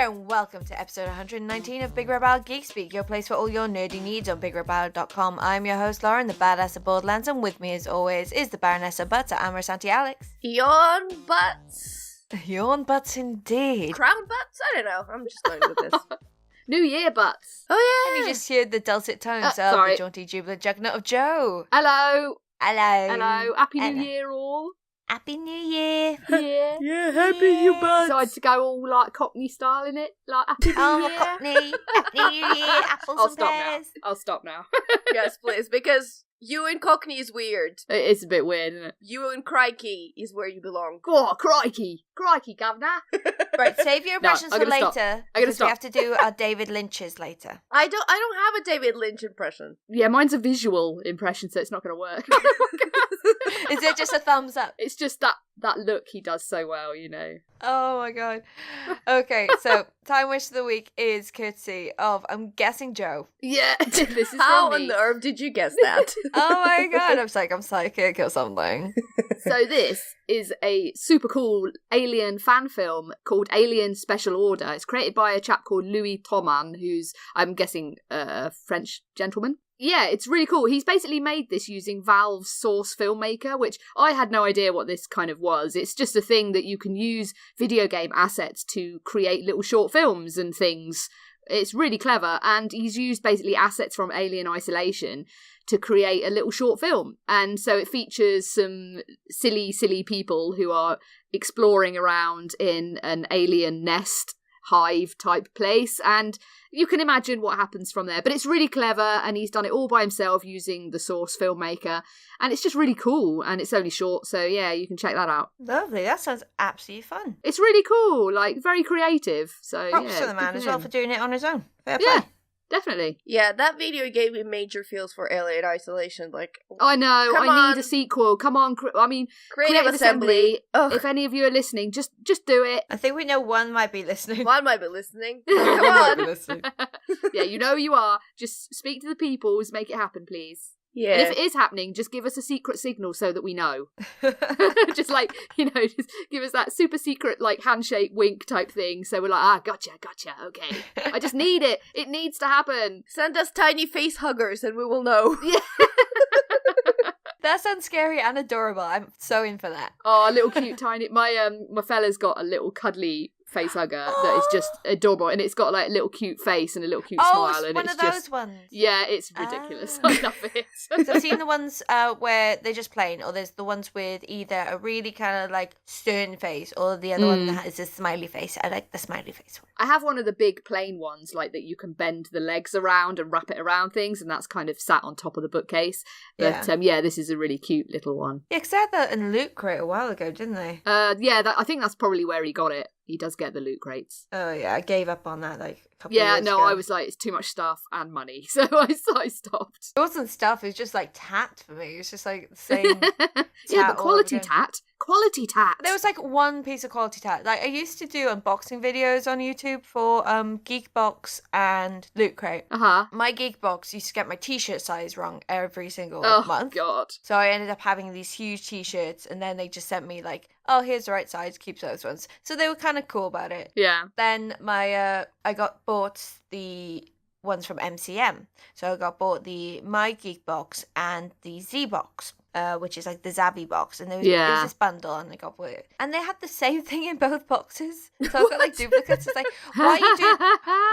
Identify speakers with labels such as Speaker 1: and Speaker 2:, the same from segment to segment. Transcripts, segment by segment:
Speaker 1: there, and welcome to episode 119 of BigRedBarel Geek Speak, your place for all your nerdy needs on BigRedBarel.com. I'm your host, Lauren, the badass of Borderlands, and with me, as always, is the Baroness of Butts, Amorous Auntie Alex.
Speaker 2: Yawn butts.
Speaker 1: Yawn butts, indeed.
Speaker 2: Crown butts? I don't know. I'm just going with this.
Speaker 3: New Year butts.
Speaker 2: Oh, yeah.
Speaker 1: And you just heard the dulcet tones of
Speaker 3: sorry.
Speaker 1: the jaunty, jubilant juggernaut of Joe.
Speaker 3: Hello.
Speaker 1: Hello.
Speaker 3: Hello. Happy New
Speaker 1: Hello.
Speaker 3: Year, all.
Speaker 1: Happy New Year.
Speaker 3: Yeah.
Speaker 2: Yeah, happy you butts.
Speaker 3: Decided to go all like Cockney style in it, like Happy New
Speaker 1: Oh,
Speaker 3: Year.
Speaker 1: Cockney. Happy New Year. Apples
Speaker 3: I'll
Speaker 1: and
Speaker 3: stop
Speaker 1: pears.
Speaker 3: now. I'll stop now.
Speaker 2: Yes, please, because you and Cockney is weird.
Speaker 3: It's a bit weird, isn't it?
Speaker 2: You and Crikey is where you belong.
Speaker 3: Oh, crikey. Crikey, governor.
Speaker 1: Right, save your impressions
Speaker 3: I'm
Speaker 1: for
Speaker 3: gonna
Speaker 1: later.
Speaker 3: stop. I'm gonna
Speaker 1: Because we
Speaker 3: stop.
Speaker 1: have to do our David Lynch's later.
Speaker 2: I don't have a David Lynch impression.
Speaker 3: Yeah, mine's a visual impression, so it's not going to work.
Speaker 1: Is it just a thumbs up?
Speaker 3: It's just that look he does so well, you know.
Speaker 1: Oh my god. Okay, so Time Wish of the Week is courtesy of, I'm guessing, Joe.
Speaker 3: Yeah, this is
Speaker 2: How
Speaker 3: from
Speaker 2: on
Speaker 3: me.
Speaker 2: earth did you guess that?
Speaker 1: Oh my god, I'm psychic or something.
Speaker 3: So this is a super cool alien fan film called Alien Special Order. It's created by a chap called Louis Thomann, who's, I'm guessing, a French gentleman. Yeah, it's really cool. He's basically made this using Valve's Source Filmmaker, which I had no idea what this kind of was. It's just a thing that you can use video game assets to create little short films and things. It's really clever, and he's used basically assets from Alien Isolation to create a little short film. And so it features some silly people who are exploring around in an alien nest hive type place, and you can imagine what happens from there. But it's really clever, and he's done it all by himself using the Source Filmmaker, and it's just really cool, and it's only short, so yeah, you can check that out.
Speaker 1: Lovely, that sounds absolutely fun.
Speaker 3: It's really cool, like very creative. So
Speaker 1: Props
Speaker 3: yeah,
Speaker 1: to the man
Speaker 3: good
Speaker 1: as
Speaker 3: for
Speaker 1: well
Speaker 3: him.
Speaker 1: for doing it on his own. Fair play.
Speaker 3: Yeah, definitely.
Speaker 2: Yeah, that video gave me major feels for Alien Isolation. Like,
Speaker 3: I know.
Speaker 2: Come
Speaker 3: I
Speaker 2: on.
Speaker 3: need a sequel. Come on. I mean,
Speaker 2: Creative Assembly. Ugh.
Speaker 3: If any of you are listening, just do it.
Speaker 1: I think we know one might be listening.
Speaker 2: One might be listening.
Speaker 1: One
Speaker 2: Come
Speaker 1: might be
Speaker 2: on.
Speaker 1: listening.
Speaker 3: Yeah, you know you are. Just speak to the peoples. Make it happen, please.
Speaker 2: Yeah.
Speaker 3: And if it is happening, just give us a secret signal so that we know. Just like, just give us that super secret, like, handshake wink type thing. So we're like, gotcha, okay. I just need it. It needs to happen.
Speaker 2: Send us tiny face huggers and we will know.
Speaker 3: Yeah.
Speaker 1: That sounds scary and adorable. I'm so in for that.
Speaker 3: Oh, a little cute tiny. My fella's got a little cuddly face hugger that is just adorable, and it's got like a little cute face and a little cute smile,
Speaker 1: it's
Speaker 3: and
Speaker 1: one
Speaker 3: it's
Speaker 1: of those
Speaker 3: just
Speaker 1: ones.
Speaker 3: yeah, it's ridiculous.
Speaker 1: Ah.
Speaker 3: I love it.
Speaker 1: So I've seen the ones where they're just plain, or there's the ones with either a really kind of like stern face, or the other one that has a smiley face. I like the smiley face one.
Speaker 3: I have one of the big plain ones, like that you can bend the legs around and wrap it around things, and that's kind of sat on top of the bookcase. But yeah, this is a really cute little one.
Speaker 1: Yeah, because they had that in Loot Crate a while ago, didn't they?
Speaker 3: Yeah, I think that's probably where he got it. He does get the loot crates.
Speaker 1: Oh yeah, I gave up on that like a couple of
Speaker 3: Yeah,
Speaker 1: years
Speaker 3: no,
Speaker 1: ago.
Speaker 3: I was like, it's too much stuff and money, so I stopped.
Speaker 1: It wasn't stuff, it was just like tat for me. It was just like the same
Speaker 3: Yeah,
Speaker 1: tat
Speaker 3: but
Speaker 1: all over
Speaker 3: quality
Speaker 1: again.
Speaker 3: tat. Quality tat.
Speaker 1: There was like one piece of quality tat. Like I used to do unboxing videos on YouTube for Geekbox and Loot Crate.
Speaker 3: Uh-huh.
Speaker 1: My Geekbox used to get my t-shirt size wrong every single
Speaker 3: Oh,
Speaker 1: month.
Speaker 3: God.
Speaker 1: So I ended up having these huge t-shirts, and then they just sent me like, oh, here's the right size, keep those ones. So they were kind of cool about it.
Speaker 3: Yeah.
Speaker 1: Then I bought the ones from MCM. So I bought the My Geek Box and the Z Box, which is like the Zabby box. And there was this bundle, and I got it. And they had the same thing in both boxes. So I've got like duplicates. It's like, why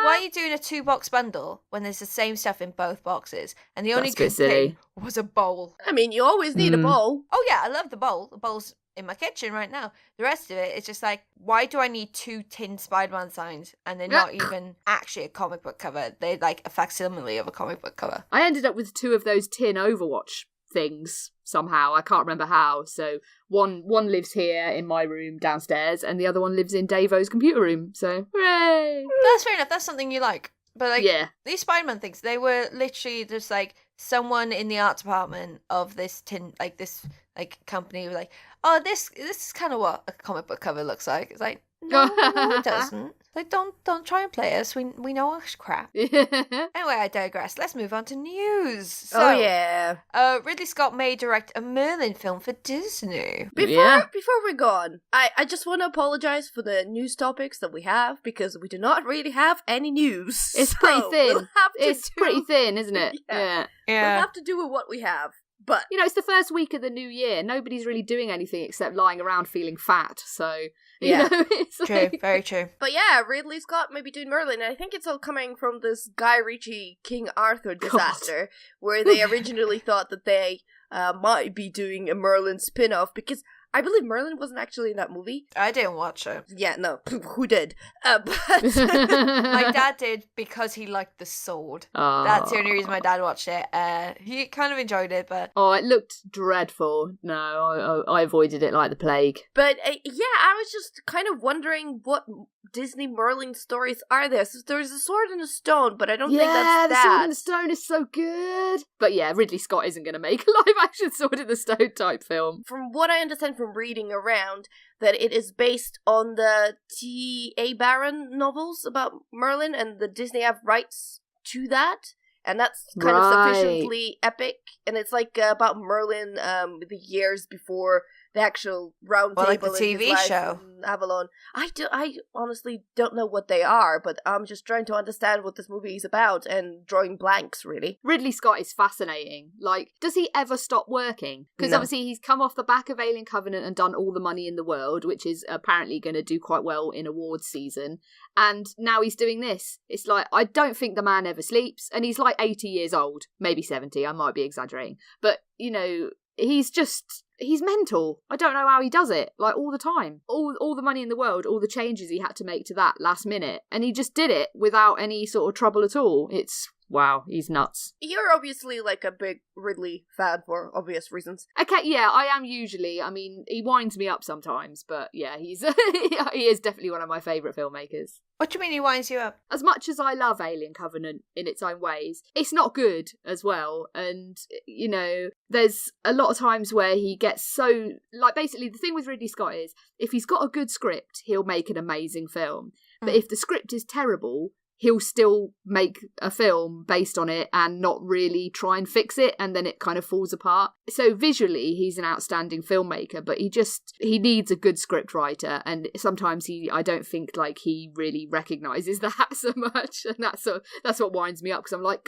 Speaker 1: are you doing a 2-box bundle when there's the same stuff in both boxes? And the only
Speaker 3: That's a bit
Speaker 1: good thing
Speaker 3: silly.
Speaker 1: was a bowl.
Speaker 2: I mean, you always need a bowl.
Speaker 1: Oh yeah, I love the bowl. The bowl's in my kitchen right now. The rest of it is just like, why do I need 2 tin Spider-Man signs, and they're not even actually a comic book cover? They're like a facsimile of a comic book cover.
Speaker 3: I ended up with 2 of those tin Overwatch things somehow. I can't remember how. So one lives here in my room downstairs, and the other one lives in Davo's computer room. So hooray!
Speaker 1: That's fair enough. That's something you like. But like,
Speaker 3: Yeah.
Speaker 1: these Spider-Man things, they were literally just like someone in the art department of this company was like, oh, this is kind of what a comic book cover looks like. It's like, no, it doesn't. Like, don't try and play us. We know it's crap. Anyway, I digress. Let's move on to news. So, Ridley Scott may direct a Merlin film for Disney.
Speaker 2: Before we go on, I just want to apologize for the news topics that we have, because we do not really have any news.
Speaker 3: It's pretty thin. It's pretty thin, isn't it?
Speaker 2: Yeah. We'll have to do with what we have. But
Speaker 3: it's the first week of the new year. Nobody's really doing anything except lying around feeling fat. So, you know, it's
Speaker 1: true, very true.
Speaker 2: But yeah, Ridley Scott may be doing Merlin. And I think it's all coming from this Guy Ritchie King Arthur disaster, where they originally thought that they might be doing a Merlin spin-off, because I believe Merlin wasn't actually in that movie.
Speaker 1: I didn't watch it.
Speaker 2: Yeah, no. Who did? But
Speaker 1: my dad did, because he liked the sword. Oh. That's the only reason my dad watched it. He kind of enjoyed it, but...
Speaker 3: Oh, it looked dreadful. No, I avoided it like the plague.
Speaker 2: But yeah, I was just kind of wondering what Disney Merlin stories are there. So there's a Sword in the Stone, but I don't think that's that.
Speaker 3: Yeah, the Sword in the Stone is so good. But yeah, Ridley Scott isn't going to make a live-action Sword in the Stone type film.
Speaker 2: From what I understand from reading around, that it is based on the T.A. Barron novels about Merlin, and the Disney have rights to that. And that's kind of sufficiently epic. And it's like about Merlin the years before the actual round table,
Speaker 1: like the TV show
Speaker 2: Avalon. I honestly don't know what they are, but I'm just trying to understand what this movie is about and drawing blanks, really.
Speaker 3: Ridley Scott is fascinating. Like, does he ever stop working? Because obviously he's come off the back of Alien Covenant and done all the money in the world, which is apparently going to do quite well in awards season. And now he's doing this. It's like, I don't think the man ever sleeps. And he's like 80 years old, maybe 70. I might be exaggerating. But, he's mental. I don't know how he does it, like, all the time. All the money in the world, all the changes he had to make to that last minute, and he just did it without any sort of trouble at all. It's, wow, he's nuts.
Speaker 2: You're obviously, like, a big Ridley fan for obvious reasons.
Speaker 3: Okay, yeah, I am usually. I mean, he winds me up sometimes, but yeah, he's he is definitely one of my favourite filmmakers.
Speaker 1: What do you mean he winds you up?
Speaker 3: As much as I love Alien Covenant in its own ways, it's not good as well. And, there's a lot of times where he gets so... Like, basically, the thing with Ridley Scott is, if he's got a good script, he'll make an amazing film. But if the script is terrible, he'll still make a film based on it and not really try and fix it, and then it kind of falls apart. So visually, he's an outstanding filmmaker, but he needs a good script writer, and sometimes I don't think like he really recognises that so much, and that's what winds me up, because I'm like,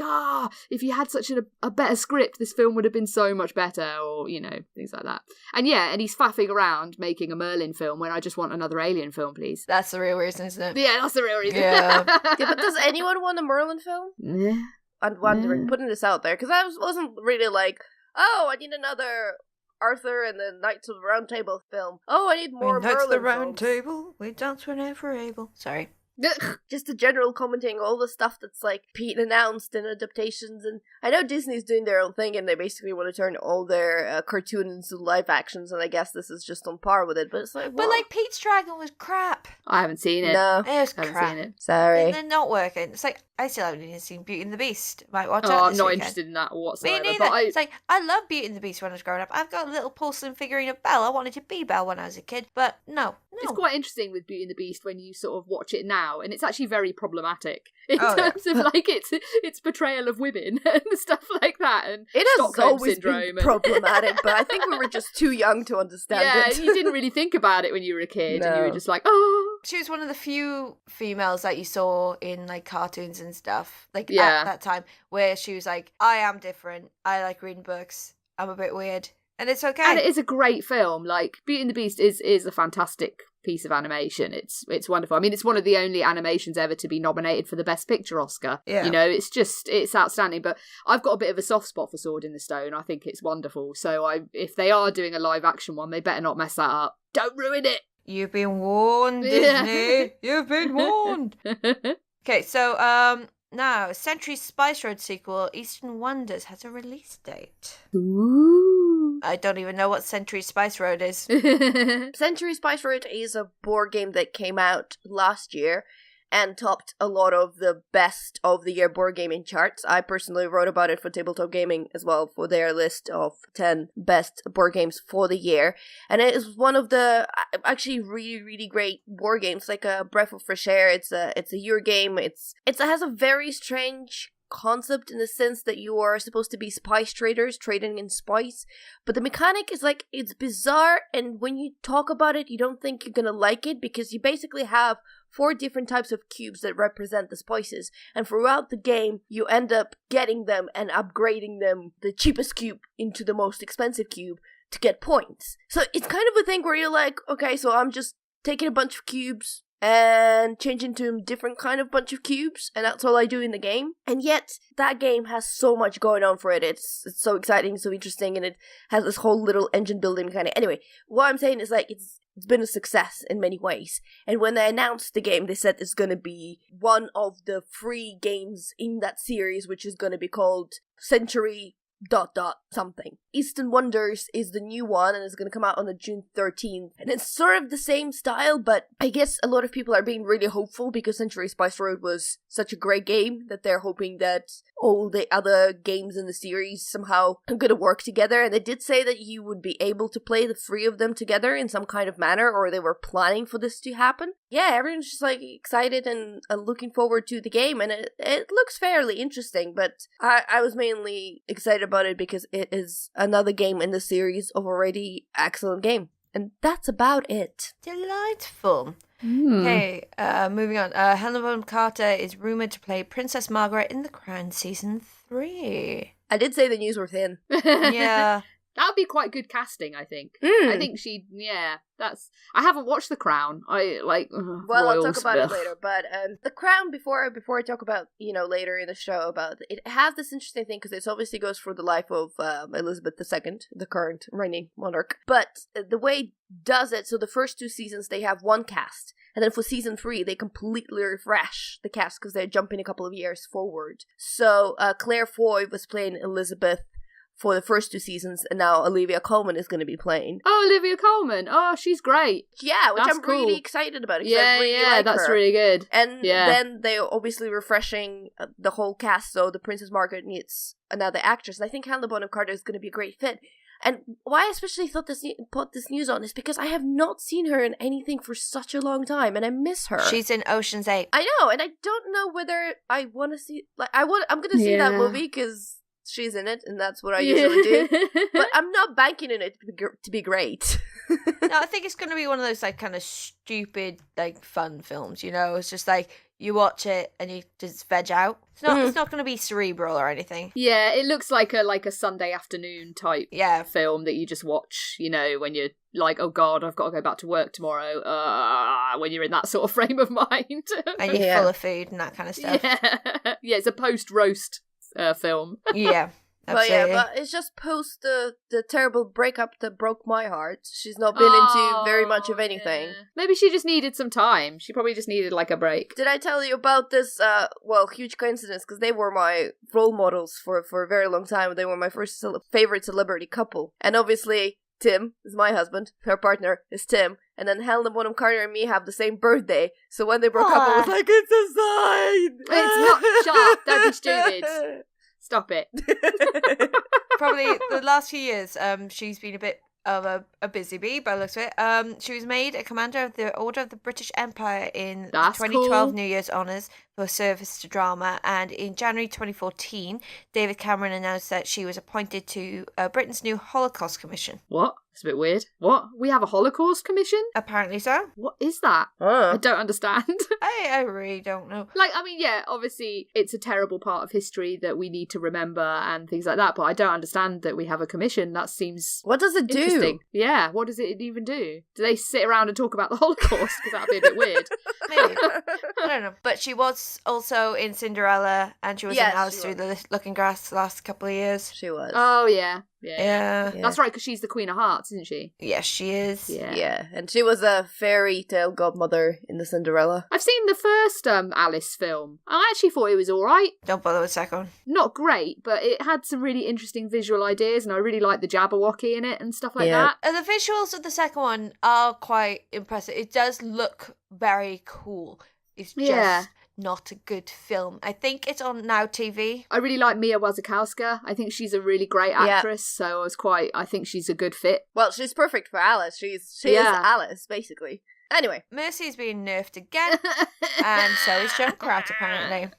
Speaker 3: if you had such a better script, this film would have been so much better, or, things like that. And yeah, and he's faffing around making a Merlin film when I just want another Alien film, please.
Speaker 1: That's the real reason, isn't it?
Speaker 3: Yeah, that's the real reason.
Speaker 1: Yeah.
Speaker 2: But does anyone want a Merlin film?
Speaker 3: Yeah.
Speaker 2: I'm wondering, putting this out there, because I wasn't really like, I need another Arthur and the Knights of the Round Table film. I need more Merlin
Speaker 1: Knights of the Round
Speaker 2: films.
Speaker 1: Table, we dance whenever able. Sorry.
Speaker 2: Just the general commenting, all the stuff that's like being announced and adaptations, and I know Disney's doing their own thing and they basically want to turn all their cartoons into live actions, and I guess this is just on par with it, but it's like,
Speaker 1: But like Pete's Dragon was crap.
Speaker 3: I haven't seen it.
Speaker 2: No.
Speaker 1: It was
Speaker 3: I haven't
Speaker 1: crap.
Speaker 3: seen it.
Speaker 2: Sorry.
Speaker 1: And they're not working. It's like, I still haven't even seen Beauty and the Beast. Might watch that
Speaker 3: I'm
Speaker 1: this
Speaker 3: not
Speaker 1: weekend.
Speaker 3: interested in that whatsoever.
Speaker 1: Me neither.
Speaker 3: But
Speaker 1: It's like, I love Beauty and the Beast when I was growing up. I've got a little porcelain figurine of Belle. I wanted to be Belle when I was a kid, but no.
Speaker 3: It's quite interesting with Beauty and the Beast when you sort of watch it now, and it's actually very problematic in terms of like its portrayal of women and stuff like that, and
Speaker 2: it has
Speaker 3: Stockholm
Speaker 2: always
Speaker 3: syndrome
Speaker 2: been problematic, but I think we were just too young to understand it.
Speaker 3: Yeah, you didn't really think about it when you were a kid,
Speaker 2: No.
Speaker 3: and you were just like, oh.
Speaker 1: She was one of the few females that you saw in like cartoons and stuff, like
Speaker 3: Yeah.
Speaker 1: at that time, where she was like, I am different. I like reading books. I'm a bit weird. And it's okay.
Speaker 3: And it is a great film. Like, Beauty and the Beast is a fantastic piece of animation. It's wonderful. I mean, it's one of the only animations ever to be nominated for the Best Picture Oscar.
Speaker 1: Yeah.
Speaker 3: It's outstanding. But I've got a bit of a soft spot for Sword in the Stone. I think it's wonderful. So if they are doing a live action one, they better not mess that up. Don't ruin it.
Speaker 1: You've been warned, Disney. You've been warned. Okay, so now Century Spice Road sequel, Eastern Wonders, has a release date.
Speaker 3: Ooh.
Speaker 1: I don't even know what Century Spice Road is.
Speaker 2: Century Spice Road is a board game that came out last year, and topped a lot of the best of the year board gaming charts. I personally wrote about it for Tabletop Gaming as well, for their list of 10 best board games for the year. And it is one of the actually really, really great board games, like a breath of fresh air. It's a Euro game. It has a very strange concept in the sense that you are supposed to be spice traders trading in spice, but the mechanic is like, it's bizarre, and when you talk about it you don't think you're gonna like it, because you basically have 4 different types of cubes that represent the spices, and throughout the game you end up getting them and upgrading them, the cheapest cube into the most expensive cube, to get points. So it's kind of a thing where you're like, okay, so I'm just taking a bunch of cubes and change into a different kind of bunch of cubes, and that's all I do in the game. And yet, that game has so much going on for it. It's so exciting, so interesting, and it has this whole little engine building kind of... Anyway, what I'm saying is, like, it's been a success in many ways. And when they announced the game, they said it's going to be one of the 3 games in that series, which is going to be called Century... something. Eastern Wonders is the new one, and it's going to come out on the June 13th. And it's sort of the same style, but I guess a lot of people are being really hopeful because Century Spice Road was such a great game that they're hoping that all the other games in the series somehow are going to work together. And they did say that you would be able to play the 3 of them together in some kind of manner, or they were planning for this to happen. Yeah, everyone's just like excited and looking forward to the game, and it looks fairly interesting, but I was mainly excited about it because it is another game in the series of already excellent game. And that's about it.
Speaker 1: Delightful. Okay, moving on. Helena Bonham Carter is rumoured to play Princess Margaret in The Crown Season 3.
Speaker 2: I did say the news were thin.
Speaker 1: Yeah.
Speaker 3: That would be quite good casting, I think. I think I haven't watched The Crown.
Speaker 2: Well,
Speaker 3: royals,
Speaker 2: I'll talk about it later, but The Crown, before I talk about, later in the show about it, has this interesting thing, because it obviously goes for the life of Elizabeth II, the current reigning monarch, but the way it does it, so the first 2 seasons, they have one cast, and then for season 3, they completely refresh the cast, because they're jumping a couple of years forward. So, Claire Foy was playing Elizabeth for the first 2 seasons, and now Olivia Colman is going to be playing.
Speaker 3: Oh, Olivia Colman! Oh, she's great.
Speaker 2: Yeah, which
Speaker 3: that's
Speaker 2: I'm
Speaker 3: cool.
Speaker 2: really excited about.
Speaker 3: Yeah, that's really good.
Speaker 2: And then they're obviously refreshing the whole cast, so the Princess Margaret needs another actress, and I think Helena Bonham Carter is going to be a great fit. And why I especially put this news on is because I have not seen her in anything for such a long time, and I miss her.
Speaker 1: She's in Ocean's 8.
Speaker 2: I know, and I don't know whether I want to see... I'm going to see that movie because she's in it, and that's what I usually do. But I'm not banking on it to be great.
Speaker 1: No, I think it's going to be one of those like kind of stupid, like fun films. It's just like you watch it and you just veg out. It's not going to be cerebral or anything.
Speaker 3: Yeah, it looks like a Sunday afternoon type film that you just watch. When you're like, oh god, I've got to go back to work tomorrow. When you're in that sort of frame of mind,
Speaker 1: and you're full of food and that kind of stuff.
Speaker 3: Yeah, it's a post-roast film.
Speaker 1: Yeah. Absolutely.
Speaker 2: But it's just post the terrible breakup that broke my heart. She's not been into very much of anything.
Speaker 3: Yeah. Maybe she just needed some time. She probably just needed like a break.
Speaker 2: Did I tell you about this, huge coincidence, because they were my role models for a very long time. They were my first favorite celebrity couple. And obviously, Tim is my husband. Her partner is Tim. And then Helena Bonham Carter and me have the same birthday. So when they broke up, I was like, it's a sign!
Speaker 3: It's not sharp. Don't be stupid. Stop it.
Speaker 1: Probably the last few years, she's been a bit of a busy bee by the looks of it. She was made a Commander of the Order of the British Empire in 2012 New Year's Honours for service to drama, and in January 2014, David Cameron announced that she was appointed to Britain's new Holocaust Commission.
Speaker 3: What? It's a bit weird. What? We have a Holocaust Commission?
Speaker 1: Apparently so.
Speaker 3: What is that? I don't understand.
Speaker 1: I really don't know.
Speaker 3: Obviously it's a terrible part of history that we need to remember and things like that, but I don't understand that we have a commission. That seems...
Speaker 2: What does it do?
Speaker 3: Yeah, what does it even do? Do they sit around and talk about the Holocaust? Because that would be a bit weird.
Speaker 1: Maybe. I don't know. But she was also in Cinderella, and she was in Alice Through the Looking Glass the last couple of years.
Speaker 2: She was.
Speaker 3: Oh, yeah.
Speaker 1: Yeah.
Speaker 3: That's right, because she's the Queen of Hearts, isn't she?
Speaker 1: Yes, she is.
Speaker 2: Yeah, and she was a fairy tale godmother in the Cinderella.
Speaker 3: I've seen the first Alice film. I actually thought it was alright.
Speaker 1: Don't bother with the second one.
Speaker 3: Not great, but it had some really interesting visual ideas, and I really liked the Jabberwocky in it and stuff like that.
Speaker 1: And the visuals of the second one are quite impressive. It does look very cool. is just not a good film. I think it's on Now TV.
Speaker 3: I really like Mia Wasikowska. I think she's a really great actress, so I think she's a good fit.
Speaker 2: Well, she's perfect for Alice. She is Alice, basically. Anyway.
Speaker 1: Mercy's being nerfed again, and so is Junkrat, apparently.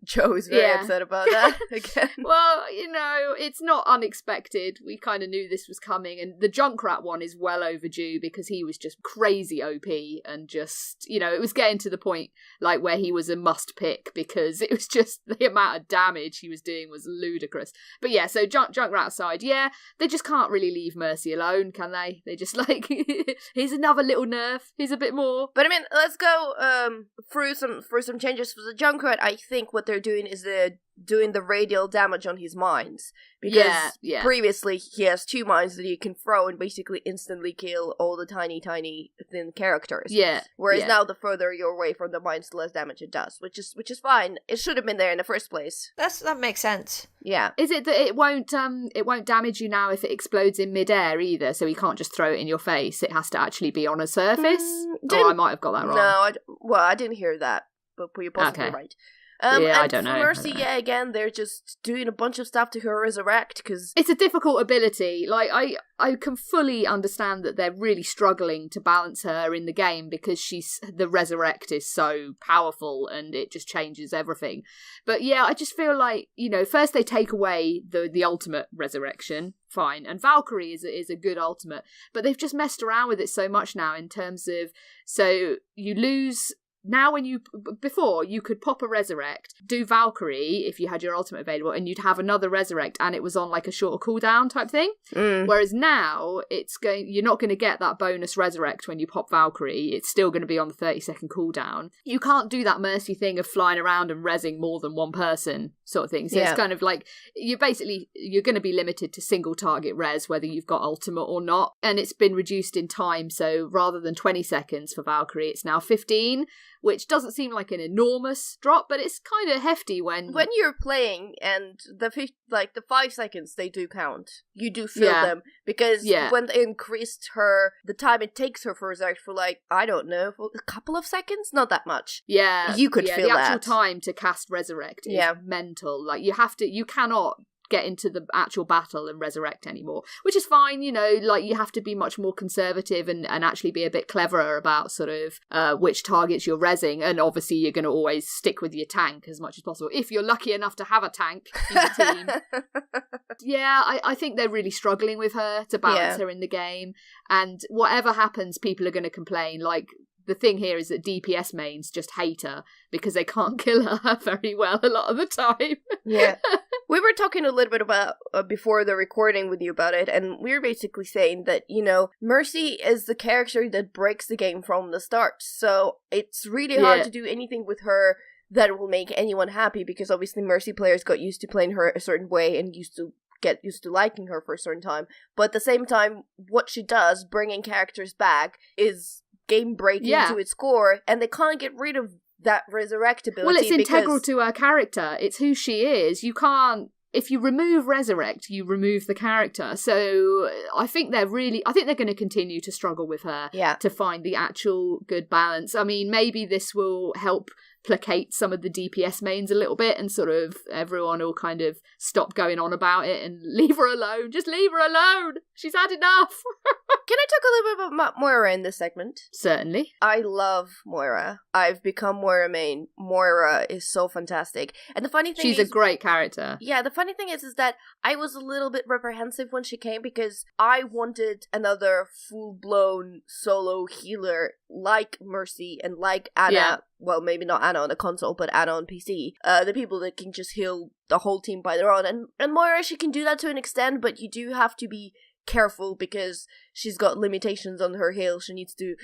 Speaker 2: Joe is very upset about that again.
Speaker 3: Well, it's not unexpected. We kind of knew this was coming, and the Junkrat one is well overdue because he was just crazy OP and just, it was getting to the point like where he was a must pick because it was just the amount of damage he was doing was ludicrous. But yeah, so Junkrat aside, they just can't really leave Mercy alone, can they? They just like, here's another little nerf, here's a bit more.
Speaker 2: But I mean, let's go through some changes for the Junkrat. I think what they're doing is they're doing the radial damage on his mines. Because previously he has 2 mines that you can throw and basically instantly kill all the tiny, thin characters.
Speaker 3: Yeah.
Speaker 2: Whereas now the further you're away from the mines, the less damage it does, which is fine. It should have been there in the first place.
Speaker 1: That makes sense.
Speaker 2: Yeah.
Speaker 3: Is it that it won't damage you now if it explodes in midair either? So you can't just throw it in your face. It has to actually be on a surface. I might have got that wrong.
Speaker 2: No, I didn't hear that, but you're possibly right.
Speaker 3: I don't know.
Speaker 2: Mercy, again, they're just doing a bunch of stuff to her resurrect because
Speaker 3: it's a difficult ability. Like I can fully understand that they're really struggling to balance her in the game because the resurrect is so powerful and it just changes everything. But I just feel like first they take away the ultimate resurrection, fine, and Valkyrie is a good ultimate, but they've just messed around with it so much now in terms of so you lose. Now before, you could pop a resurrect, do Valkyrie if you had your ultimate available, and you'd have another resurrect and it was on like a shorter cooldown type thing. Whereas now, you're not going to get that bonus resurrect when you pop Valkyrie. It's still going to be on the 30-second cooldown. You can't do that Mercy thing of flying around and rezzing more than one person sort of thing. So it's kind of like, you're going to be limited to single target res, whether you've got ultimate or not. And it's been reduced in time, so rather than 20 seconds for Valkyrie, it's now 15, which doesn't seem like an enormous drop, but it's kind of hefty when
Speaker 2: you're playing, and the 5 seconds they do count. You do feel them because when they increased the time it takes her for resurrect for I don't know, for a couple of seconds, not that much.
Speaker 3: Yeah,
Speaker 2: you could feel
Speaker 3: the
Speaker 2: that.
Speaker 3: actual time to cast resurrect is mental. Like you cannot get into the actual battle and resurrect anymore, which is fine. You have to be much more conservative and actually be a bit cleverer about sort of which targets you're rezzing, and obviously you're going to always stick with your tank as much as possible if you're lucky enough to have a tank in the team. I think they're really struggling with her to balance her in the game, and whatever happens, people are going to complain. The thing here is that DPS mains just hate her because they can't kill her very well a lot of the time.
Speaker 2: Yeah. We were talking a little bit about before the recording with you about it, and we were basically saying that, Mercy is the character that breaks the game from the start. So it's really hard to do anything with her that will make anyone happy because obviously Mercy players got used to playing her a certain way and get used to liking her for a certain time. But at the same time, what she does, bringing characters back, is game breaking to its core, and they can't get rid of that resurrect ability.
Speaker 3: Well, it's integral to her character. It's who she is. You can't. If you remove resurrect, you remove the character. So I think they're going to continue to struggle with her to find the actual good balance. I mean, maybe this will help placate some of the DPS mains a little bit, and sort of everyone will kind of stop going on about it and leave her alone. Just leave her alone. She's had enough.
Speaker 2: Can I talk a little bit about Moira in this segment?
Speaker 3: Certainly.
Speaker 2: I love Moira. I've become Moira main. Moira is so fantastic. And the funny thing
Speaker 3: She's a great character.
Speaker 2: Yeah, the funny thing is that I was a little bit reprehensive when she came because I wanted another full-blown solo healer like Mercy and like Anna.
Speaker 3: Yeah.
Speaker 2: Well, maybe not Anna on the console, but Anna on PC. The people that can just heal the whole team by their own. And Moira, she can do that to an extent, but you do have to be careful because she's got limitations on her heal. She needs to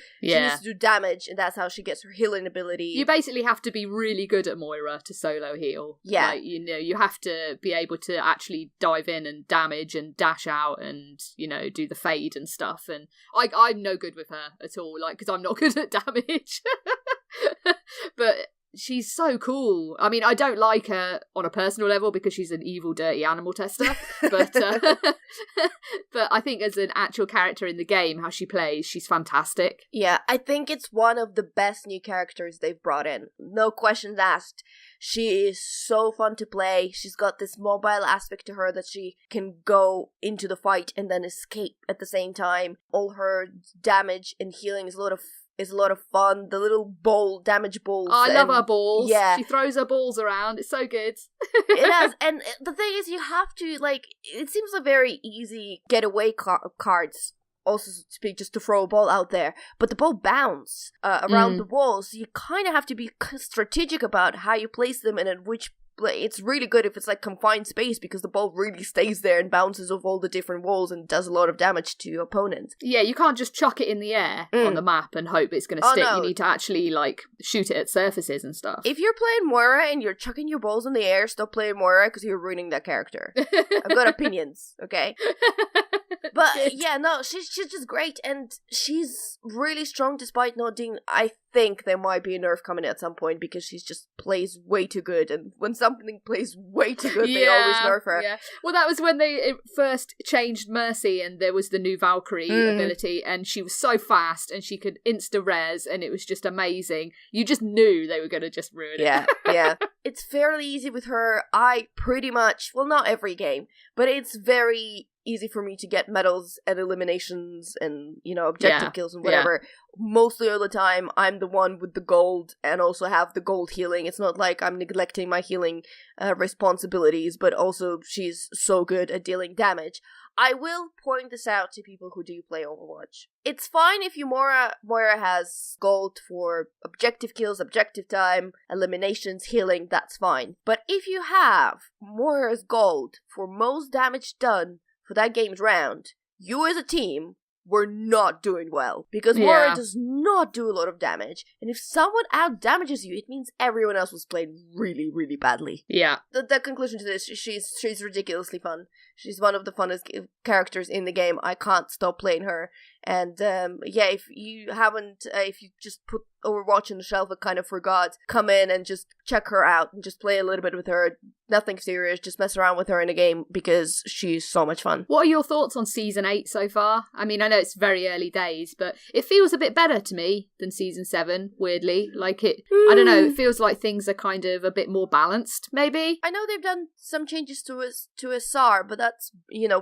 Speaker 2: do damage, and that's how she gets her healing ability. You
Speaker 3: basically have to be really good at Moira to solo heal.
Speaker 2: Yeah.
Speaker 3: You have to be able to actually dive in and damage and dash out and, do the fade and stuff. And I'm no good with her at all, because I'm not good at damage. But she's so cool. I mean, I don't like her on a personal level because she's an evil, dirty animal tester, but but I think as an actual character in the game, how she plays, she's fantastic.
Speaker 2: Yeah, I think it's one of the best new characters they've brought in. No questions asked. She is so fun to play. She's got this mobile aspect to her that she can go into the fight and then escape at the same time. All her damage and healing is a lot of fun. The little damage balls.
Speaker 3: Oh, I love her balls.
Speaker 2: Yeah.
Speaker 3: She throws her balls around. It's so good.
Speaker 2: It has. And the thing is, you have to, like, it seems like very easy getaway cards, also to speak, just to throw a ball out there. But the ball bounce around the walls, so you kind of have to be strategic about how you place them and at which. It's really good if it's like confined space because the ball really stays there and bounces off all the different walls and does a lot of damage to your opponent.
Speaker 3: Yeah, you can't just chuck it in the air on the map and hope it's going to stick. No. You need to actually like shoot it at surfaces and stuff.
Speaker 2: If you're playing Moira and you're chucking your balls in the air, stop playing Moira because you're ruining that character. I've got opinions, okay? But yeah, no, she's just great, and she's really strong despite not doing. I think there might be a nerf coming at some point because she just plays way too good, and when something plays way too good, they always nerf her.
Speaker 3: Yeah, well, that was when they first changed Mercy, and there was the new Valkyrie ability, and she was so fast, and she could insta-res, and it was just amazing. You just knew they were going to just ruin it.
Speaker 2: Yeah. It's fairly easy with her. I pretty much, well, not every game, but it's very easy for me to get medals and eliminations and, objective kills and whatever. Mostly all the time, I'm the one with the gold and also have the gold healing. It's not like I'm neglecting my healing responsibilities, but also she's so good at dealing damage. I will point this out to people who do play Overwatch. It's fine if Moira has gold for objective kills, objective time, eliminations, healing, that's fine. But if you have Moira's gold for most damage done for that game's round, you as a team were not doing well. Because Moira does not do a lot of damage. And if someone out-damages you, it means everyone else was playing really, really badly.
Speaker 3: Yeah.
Speaker 2: The conclusion to this, she's ridiculously fun. She's one of the funnest characters in the game. I can't stop playing her. And if you just put Overwatch on the shelf and kind of forgot, come in and just check her out and just play a little bit with her. Nothing serious, just mess around with her in a game because she's so much fun.
Speaker 3: What are your thoughts on Season 8 so far? I mean, I know it's very early days, but it feels a bit better to me than Season 7, weirdly. Like I don't know, it feels like things are kind of a bit more balanced, maybe?
Speaker 2: I know they've done some changes to SR, but that's,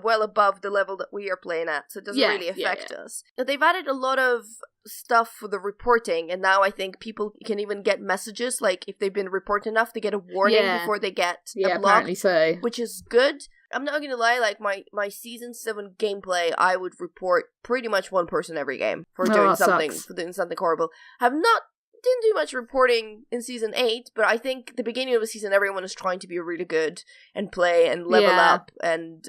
Speaker 2: well above the level that we are playing at, so it doesn't really affect us. They've added a lot of stuff for the reporting, and now I think people can even get messages, like if they've been reported enough, they get a warning before they get a block,
Speaker 3: apparently so.
Speaker 2: Which is good. I'm not gonna lie, like my Season 7 gameplay, I would report pretty much one person every game for doing something horrible. Didn't do much reporting in Season 8, but I think the beginning of the season, everyone is trying to be really good and play and level up and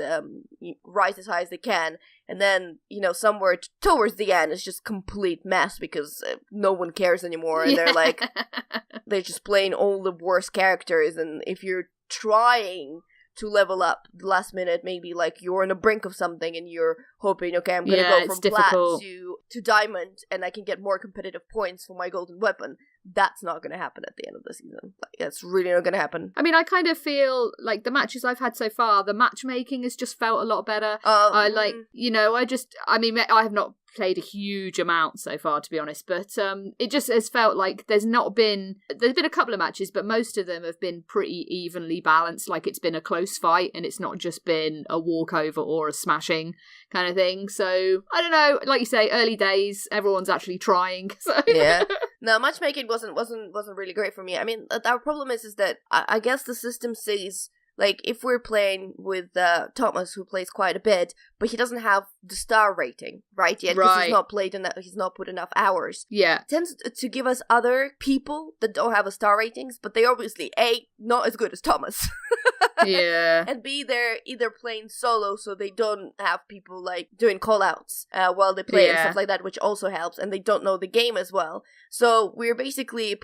Speaker 2: rise as high as they can. And then, somewhere towards the end, it's just complete mess because no one cares anymore. And they're like, they're just playing all the worst characters. And if you're trying to level up the last minute, maybe like you're on the brink of something and you're hoping, okay, I'm gonna go from plat to diamond and I can get more competitive points for my golden weapon. That's not gonna happen at the end of the season. Like, that's really not gonna happen.
Speaker 3: I mean, I kind of feel like the matches I've had so far, the matchmaking has just felt a lot better. I have not played a huge amount so far, to be honest, but it just has felt like there's been a couple of matches, but most of them have been pretty evenly balanced. Like it's been a close fight and it's not just been a walkover or a smashing kind of thing. So I don't know, like you say, early days, everyone's actually trying. So.
Speaker 2: Yeah. No, matchmaking wasn't really great for me. I mean, our problem is that I guess the system says, like, if we're playing with Thomas, who plays quite a bit, but he doesn't have the star rating, right, yet, because he's not put enough hours.
Speaker 3: Yeah.
Speaker 2: It tends to give us other people that don't have a star ratings, but they obviously, A, not as good as Thomas.
Speaker 3: Yeah.
Speaker 2: And B, they're either playing solo, so they don't have people, like, doing call-outs while they play and stuff like that, which also helps, and they don't know the game as well. So we're basically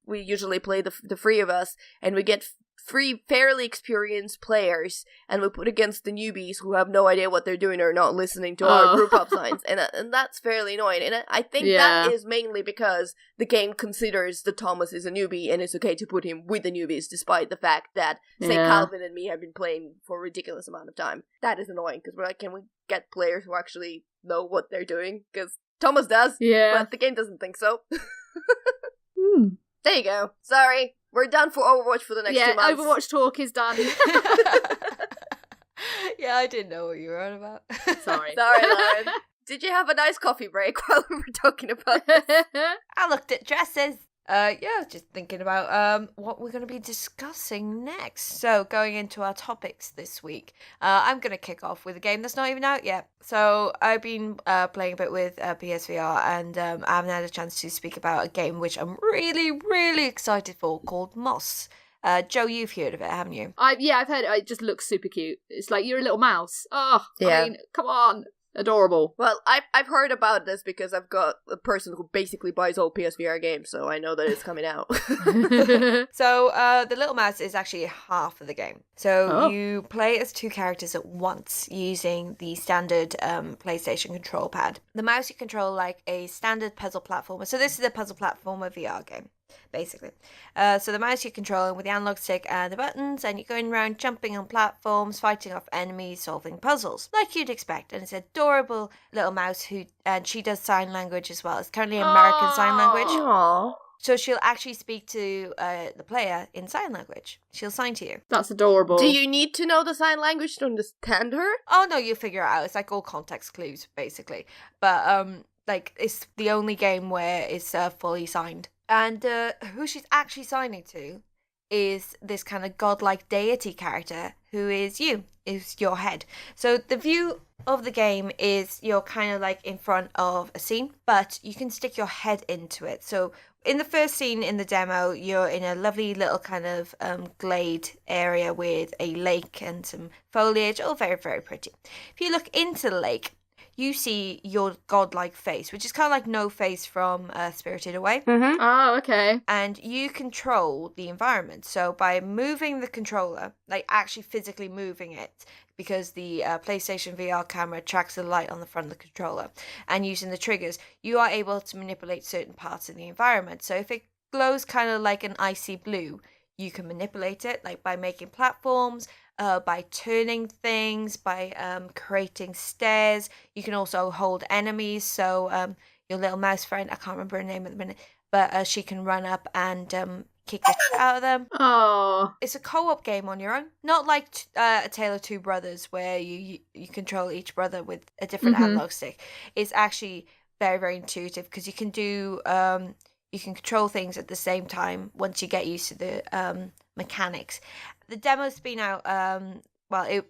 Speaker 2: we usually play the three of us, and we get three fairly experienced players, and we put against the newbies who have no idea what they're doing or not listening to our group up signs, and that's fairly annoying. And I think that is mainly because the game considers that Thomas is a newbie, and it's okay to put him with the newbies, despite the fact that, say, Calvin and me have been playing for a ridiculous amount of time. That is annoying, because we're like, can we get players who actually know what they're doing? Because Thomas does, but the game doesn't think so. There you go. Sorry. We're done for Overwatch for the next 2 months.
Speaker 3: Yeah, Overwatch talk is done.
Speaker 1: Yeah, I didn't know what you were on about.
Speaker 3: Sorry.
Speaker 2: Sorry, Lauren. Did you have a nice coffee break while we were talking about this?
Speaker 1: I looked at dresses. Just thinking about what we're going to be discussing next. So, going into our topics this week, I'm going to kick off with a game that's not even out yet. So, I've been playing a bit with PSVR, and I haven't had a chance to speak about a game which I'm really, really excited for, called Moss. Joe, you've heard of it, haven't you?
Speaker 3: I've heard it. It just looks super cute. It's like you're a little mouse. Oh,
Speaker 2: yeah.
Speaker 3: I mean, come on. Adorable.
Speaker 2: Well, I've heard about this because I've got a person who basically buys all PSVR games, so I know that it's coming out.
Speaker 1: So, the little mouse is actually half of the game. So, you play as two characters at once using the standard PlayStation control pad. The mouse you control like a standard puzzle platformer. So, this is a puzzle platformer VR game, basically. So the mouse you're controlling with the analog stick and the buttons, and you're going around jumping on platforms, fighting off enemies, solving puzzles, like you'd expect. And it's an adorable little mouse and she does sign language as well. It's currently American Sign Language.
Speaker 2: Aww.
Speaker 1: So she'll actually speak to the player in sign language. She'll sign to you.
Speaker 3: That's adorable.
Speaker 2: Do you need to know the sign language to understand her?
Speaker 1: Oh no, you'll figure it out. It's like all context clues, basically. But it's the only game where it's fully signed. And who she's actually signing to is this kind of godlike deity character who is your head. So the view of the game is you're kind of like in front of a scene, but you can stick your head into it. So in the first scene in the demo, you're in a lovely little kind of glade area with a lake and some foliage, all very, very pretty. If you look into the lake, you see your godlike face, which is kind of like No Face from Spirited Away.
Speaker 2: Mm-hmm.
Speaker 3: Oh, okay.
Speaker 1: And you control the environment. So by moving the controller, like actually physically moving it, because the PlayStation VR camera tracks the light on the front of the controller, and using the triggers, you are able to manipulate certain parts of the environment. So if it glows kind of like an icy blue, you can manipulate it, like by making platforms, by turning things, by creating stairs. You can also hold enemies. So your little mouse friend, I can't remember her name at the minute, but she can run up and kick the shit out of them.
Speaker 3: Oh.
Speaker 1: It's a co-op game on your own. Not like A Tale of Two Brothers, where you control each brother with a different analog stick. It's actually very, very intuitive, because you can do... you can control things at the same time once you get used to the mechanics. The demo's been out,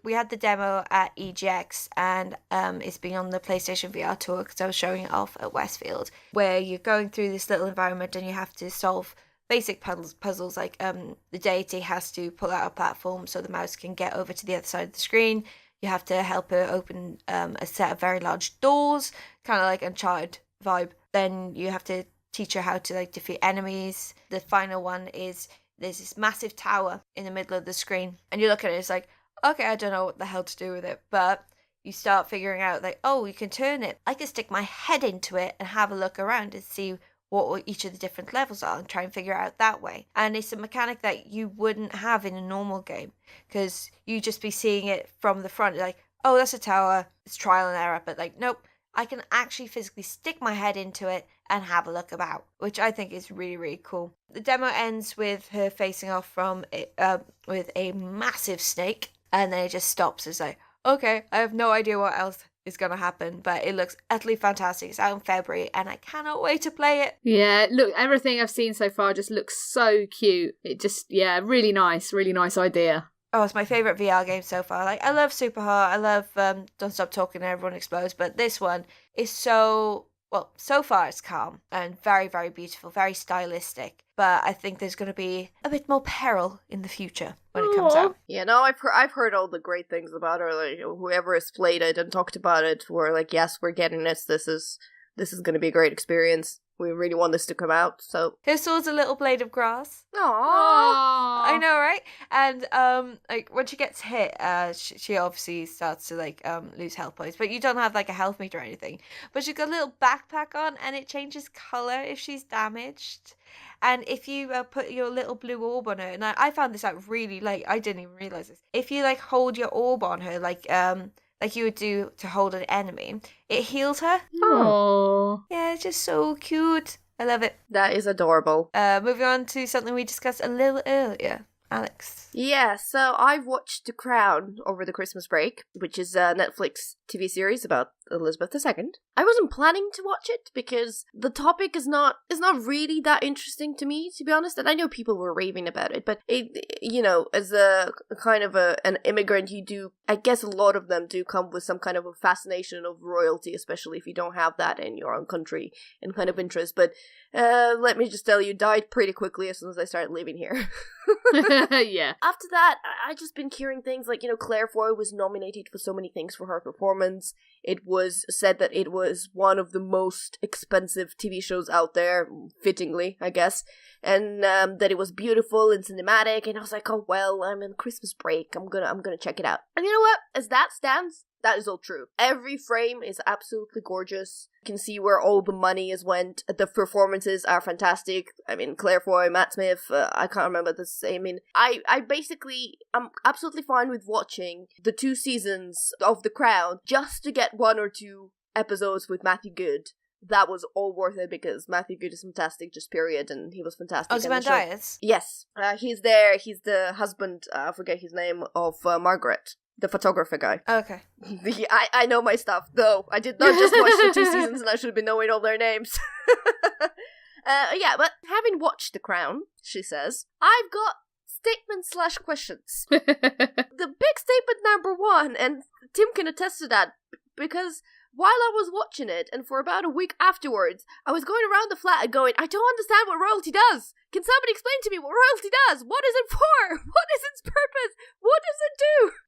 Speaker 1: we had the demo at EGX, and it's been on the PlayStation VR tour because I was showing it off at Westfield, where you're going through this little environment and you have to solve basic puzzles like the deity has to pull out a platform so the mouse can get over to the other side of the screen. You have to help her open a set of very large doors, kind of like Uncharted vibe. Then you have to teach her how to like defeat enemies. The final one is there's this massive tower in the middle of the screen, and you look at it, it's like, okay, I don't know what the hell to do with it, but you start figuring out like, oh, you can turn it. I can stick my head into it and have a look around and see what each of the different levels are and try and figure it out that way. And it's a mechanic that you wouldn't have in a normal game, because you just be seeing it from the front, like, oh, that's a tower, it's trial and error, but like, nope, I can actually physically stick my head into it and have a look about, which I think is really, really cool. The demo ends with her facing off with a massive snake, and then it just stops. It's like, okay, I have no idea what else is going to happen, but it looks utterly fantastic. It's out in February, and I cannot wait to play it.
Speaker 3: Yeah, look, everything I've seen so far just looks so cute. It just, really nice idea.
Speaker 1: Oh, it's my favourite VR game so far. Like, I love Super Heart, I love Don't Stop Talking and Everyone Explodes, but this one is so far it's calm and very, very beautiful, very stylistic. But I think there's going to be a bit more peril in the future when it comes out.
Speaker 2: Yeah, no, I've heard all the great things about her. Like, whoever has played it and talked about it were like, yes, we're getting this. This is going to be a great experience. We really want this to come out, so...
Speaker 1: Her sword's a little blade of grass.
Speaker 2: Aww.
Speaker 1: I know, right? And, like, when she gets hit, she obviously starts to, like, lose health points. But you don't have, like, a health meter or anything. But she's got a little backpack on, and it changes colour if she's damaged. And if you put your little blue orb on her, and I found this out really late, I didn't even realise this. If you, like, hold your orb on her, like you would do to hold an enemy, it heals her.
Speaker 3: Oh.
Speaker 1: Yeah, it's just so cute. I love it.
Speaker 2: That is adorable.
Speaker 1: Moving on to something we discussed a little earlier. Alex.
Speaker 2: Yeah, so I've watched The Crown over the Christmas break, which is a Netflix TV series about Elizabeth II. I wasn't planning to watch it because the topic is not really that interesting to me, to be honest. And I know people were raving about it, but as a kind of an immigrant, I guess a lot of them do come with some kind of a fascination of royalty, especially if you don't have that in your own country and kind of interest. But let me just tell you, died pretty quickly as soon as I started living here.
Speaker 3: Yeah.
Speaker 2: After that, I just been hearing things like, Claire Foy was nominated for so many things for her performance. It was said that it was one of the most expensive TV shows out there, fittingly, I guess, and that it was beautiful and cinematic. And I was like, oh well, I'm in Christmas break. I'm gonna check it out. And you know what? As that stands, that is all true. Every frame is absolutely gorgeous. You can see where all the money has went. The performances are fantastic. I mean, Claire Foy, Matt Smith, I can't remember this. I mean, I'm absolutely fine with watching the 2 seasons of The Crown just to get 1 or 2 episodes with Matthew Good. That was all worth it because Matthew Good is fantastic, just period, and he was fantastic.
Speaker 1: Ozymandias? Dias?
Speaker 2: Yes. He's there. He's the husband, I forget his name, of Margaret. The photographer guy.
Speaker 1: Okay.
Speaker 2: I know my stuff, though. I did not just watch the 2 seasons and I should have been knowing all their names. Yeah, but having watched The Crown, she says, I've got statements/questions. The big statement number 1, and Tim can attest to that, because while I was watching it, and for about a week afterwards, I was going around the flat and going, I don't understand what royalty does. Can somebody explain to me what royalty does? What is it for? What is its purpose? What does it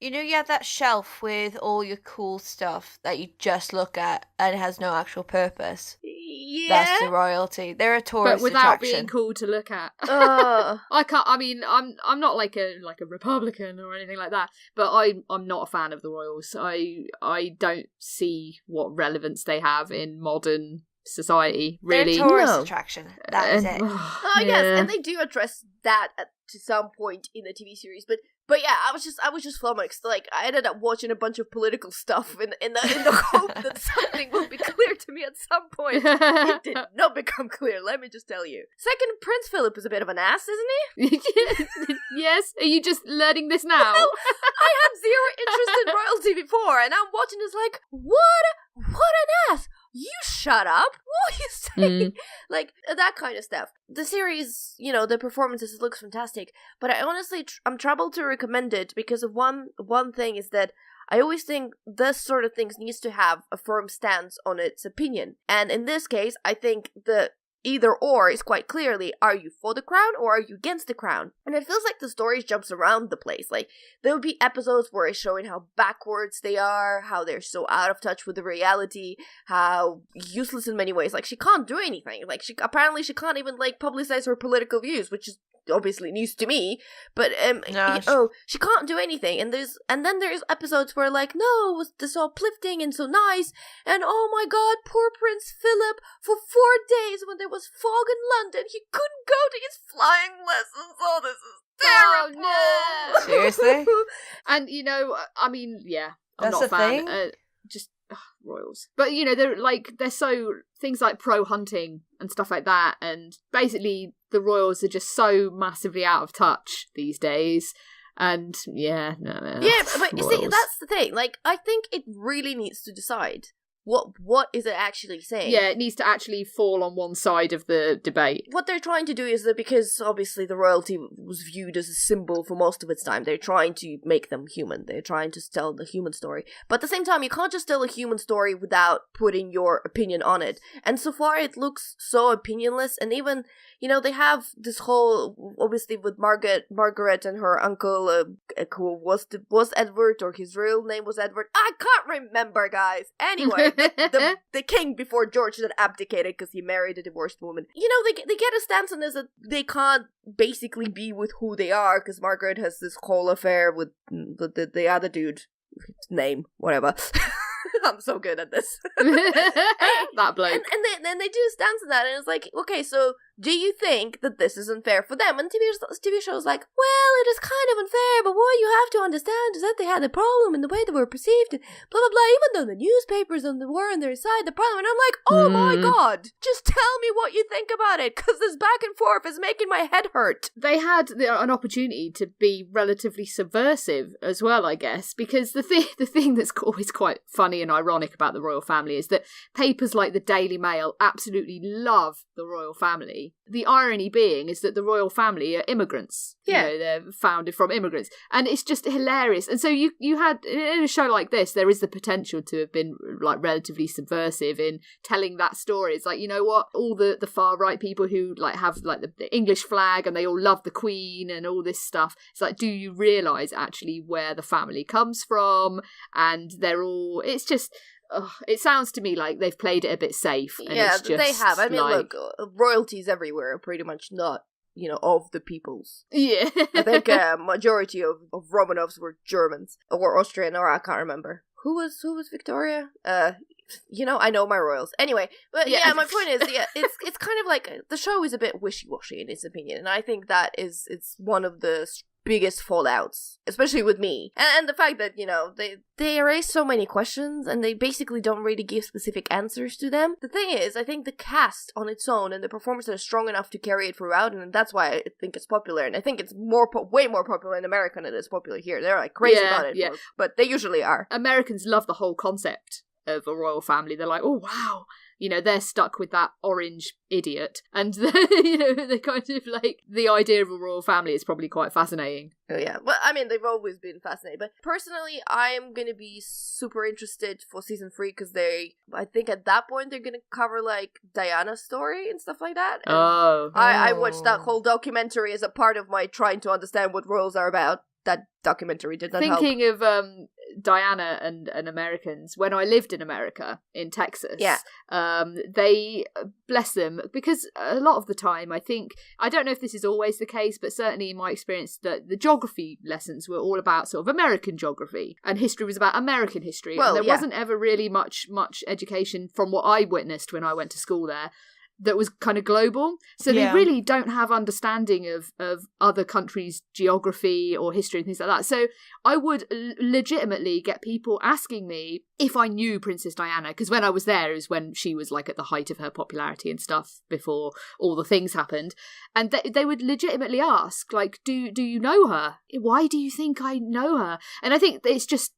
Speaker 2: do?
Speaker 1: You have that shelf with all your cool stuff that you just look at and it has no actual purpose.
Speaker 2: Yeah.
Speaker 1: That's the royalty. They're a tourist
Speaker 3: but without
Speaker 1: attraction.
Speaker 3: being cool to look at.
Speaker 2: I
Speaker 3: can't. I mean, I'm not like a Republican or anything like that, but I'm not a fan of the royals. I don't see what relevance they have in modern society, really.
Speaker 1: They're a tourist attraction. That is it.
Speaker 2: Yes, and they do address that to some point in the TV series, but yeah, I was just flummoxed. Like, I ended up watching a bunch of political stuff in the hope that something will be clear to me at some point. It did not become clear, let me just tell you. Second, Prince Philip is a bit of an ass, isn't he?
Speaker 3: Yes? Are you just learning this now?
Speaker 2: Well, I had zero interest in royalty before, and I'm watching this like, what an ass! You shut up! What are you saying? Like, that kind of stuff. The series, the performances, it looks fantastic, but I honestly, I'm troubled to recommend it because of one thing is that I always think this sort of things needs to have a firm stance on its opinion. And in this case, I think the either or is quite clearly, are you for the crown or are you against the crown? And it feels like the story jumps around the place. Like, there will be episodes where it's showing how backwards they are, how they're so out of touch with the reality, how useless in many ways. Like, she can't do anything. Like, she can't even, like, publicize her political views, which is obviously news to me, but she can't do anything. And then there's episodes where, like, no, it was this uplifting and so nice, and oh my god, poor Prince Philip, for 4 days when there was fog in London, he couldn't go to his flying lessons. Oh, this is terrible.
Speaker 3: Oh, no.
Speaker 1: Seriously?
Speaker 3: And I mean, yeah, I'm
Speaker 1: That's
Speaker 3: not a fan.
Speaker 1: thing?
Speaker 3: Just royals, but they're so things like pro hunting and stuff like that, and basically the royals are just so massively out of touch these days. And but you see, that's the thing. Like, I think it really needs to decide what is it actually saying. Yeah, it needs to actually fall on one side of the debate.
Speaker 2: What they're trying to do is that, because obviously the royalty was viewed as a symbol for most of its time, they're trying to make them human. They're trying to tell the human story. But at the same time, you can't just tell a human story without putting your opinion on it. And so far, it looks so opinionless. And even, they have this whole, obviously with Margaret and her uncle, who was Edward, or his real name was Edward. I can't remember, guys. Anyway, the king before George had abdicated because he married a divorced woman. They get a stance on this that they can't basically be with who they are because Margaret has this whole affair with the other dude. Name, whatever. I'm so good at this.
Speaker 3: That bloke.
Speaker 2: And then they do stance on that, and it's like, okay, so do you think that this is unfair for them? And TV shows like, well, it is kind of unfair, but what you have to understand is that they had a problem in the way they were perceived, and blah, blah, blah, even though the newspapers were on their side, the problem, and I'm like, oh my god, just tell me what you think about it, because this back and forth is making my head hurt.
Speaker 3: They had an opportunity to be relatively subversive as well, I guess, because the thing that's always quite funny and ironic about the royal family is that papers like the Daily Mail absolutely love the royal family. The irony being is that the royal family are immigrants.
Speaker 2: Yeah.
Speaker 3: They're founded from immigrants. And it's just hilarious. And so you had, in a show like this, there is the potential to have been like relatively subversive in telling that story. It's like, you know what? All the far right people who like have like the English flag and they all love the Queen and all this stuff. It's like, do you realise actually where the family comes from? And they're all, it's just... it sounds to me like they've played it a bit safe. And
Speaker 2: yeah,
Speaker 3: it's just,
Speaker 2: they have. I mean,
Speaker 3: like...
Speaker 2: look, royalties everywhere are pretty much not, of the peoples.
Speaker 3: Yeah.
Speaker 2: I think majority of Romanovs were Germans or Austrian, or I can't remember. Who was Victoria? I know my royals. Anyway, but yeah, my point is, it's kind of like the show is a bit wishy-washy in its opinion, and I think that it's one of the biggest fallouts, especially with me, and the fact that they raise so many questions and they basically don't really give specific answers to them. The thing is, I think the cast on its own and the performances are strong enough to carry it throughout, and that's why I think it's popular. And I think it's way more popular in America than it is popular here. They're like crazy about it, but they usually are.
Speaker 3: Americans love the whole concept of a royal family. They're like, oh wow, they're stuck with that orange idiot, and they're kind of like, the idea of a royal family is probably quite fascinating.
Speaker 2: Oh yeah, but I mean, they've always been fascinating. But personally, I am gonna be super interested for season 3 because I think at that point they're gonna cover like Diana's story and stuff like that. And I watched that whole documentary as a part of my trying to understand what royals are about. That documentary did not help.
Speaker 3: Thinking of Diana and Americans, when I lived in America, in Texas, they, bless them, because a lot of the time, I don't know if this is always the case, but certainly in my experience, that the geography lessons were all about sort of American geography, and history was about American history. Well, and there wasn't ever really much education from what I witnessed when I went to school there that was kind of global. So they really don't have understanding of other countries' geography or history and things like that. So I would legitimately get people asking me if I knew Princess Diana, because when I was there is when she was like at the height of her popularity and stuff before all the things happened. And they would legitimately ask, like, do you know her? Why do you think I know her? And I think it's just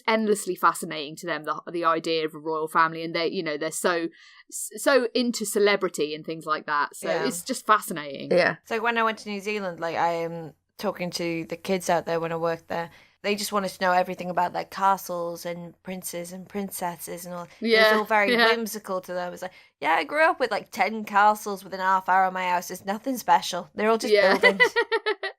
Speaker 3: endlessly fascinating to them, the idea of a royal family, and they're so into celebrity and things like that. So it's just fascinating.
Speaker 2: Yeah.
Speaker 1: So when I went to New Zealand, like I am talking to the kids out there when I worked there, they just wanted to know everything about like castles and princes and princesses and all. Yeah. It was all very whimsical to them. It was like, I grew up with like 10 castles within half hour of my house. There's nothing special. They're all just buildings.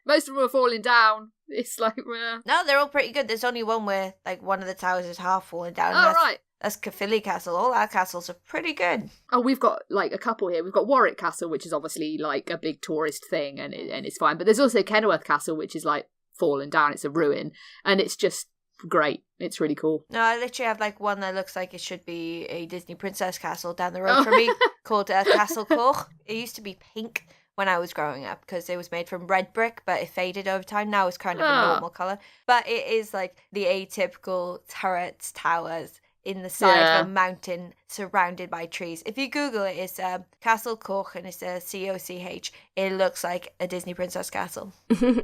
Speaker 3: Most of them are falling down. It's like,
Speaker 1: no, they're all pretty good. There's only one where like one of the towers is half falling down.
Speaker 3: Oh, right.
Speaker 1: That's Caerphilly Castle. All our castles are pretty good.
Speaker 3: Oh, we've got like a couple here. We've got Warwick Castle, which is obviously like a big tourist thing, and it's fine. But there's also Kenilworth Castle, which is like fallen down. It's a ruin, and it's just great. It's really cool.
Speaker 1: No, I literally have like one that looks like it should be a Disney princess castle down the road from me called Castle Coch. It used to be pink when I was growing up because it was made from red brick, but it faded over time. Now it's kind of a normal colour. But it is like the atypical turrets, towers in the side of a mountain surrounded by trees. If you Google it, it's Castle Coch and it's a C-O-C-H. It looks like a Disney princess castle.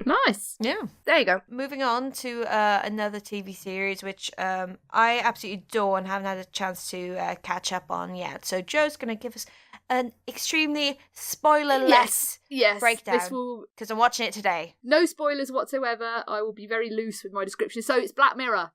Speaker 3: Nice.
Speaker 1: Yeah.
Speaker 2: There you go.
Speaker 1: Moving on to another TV series, which I absolutely adore and haven't had a chance to catch up on yet. So Joe's going to give us an extremely spoiler-less breakdown because I'm watching it today.
Speaker 3: No spoilers whatsoever. I will be very loose with my description. So it's Black Mirror.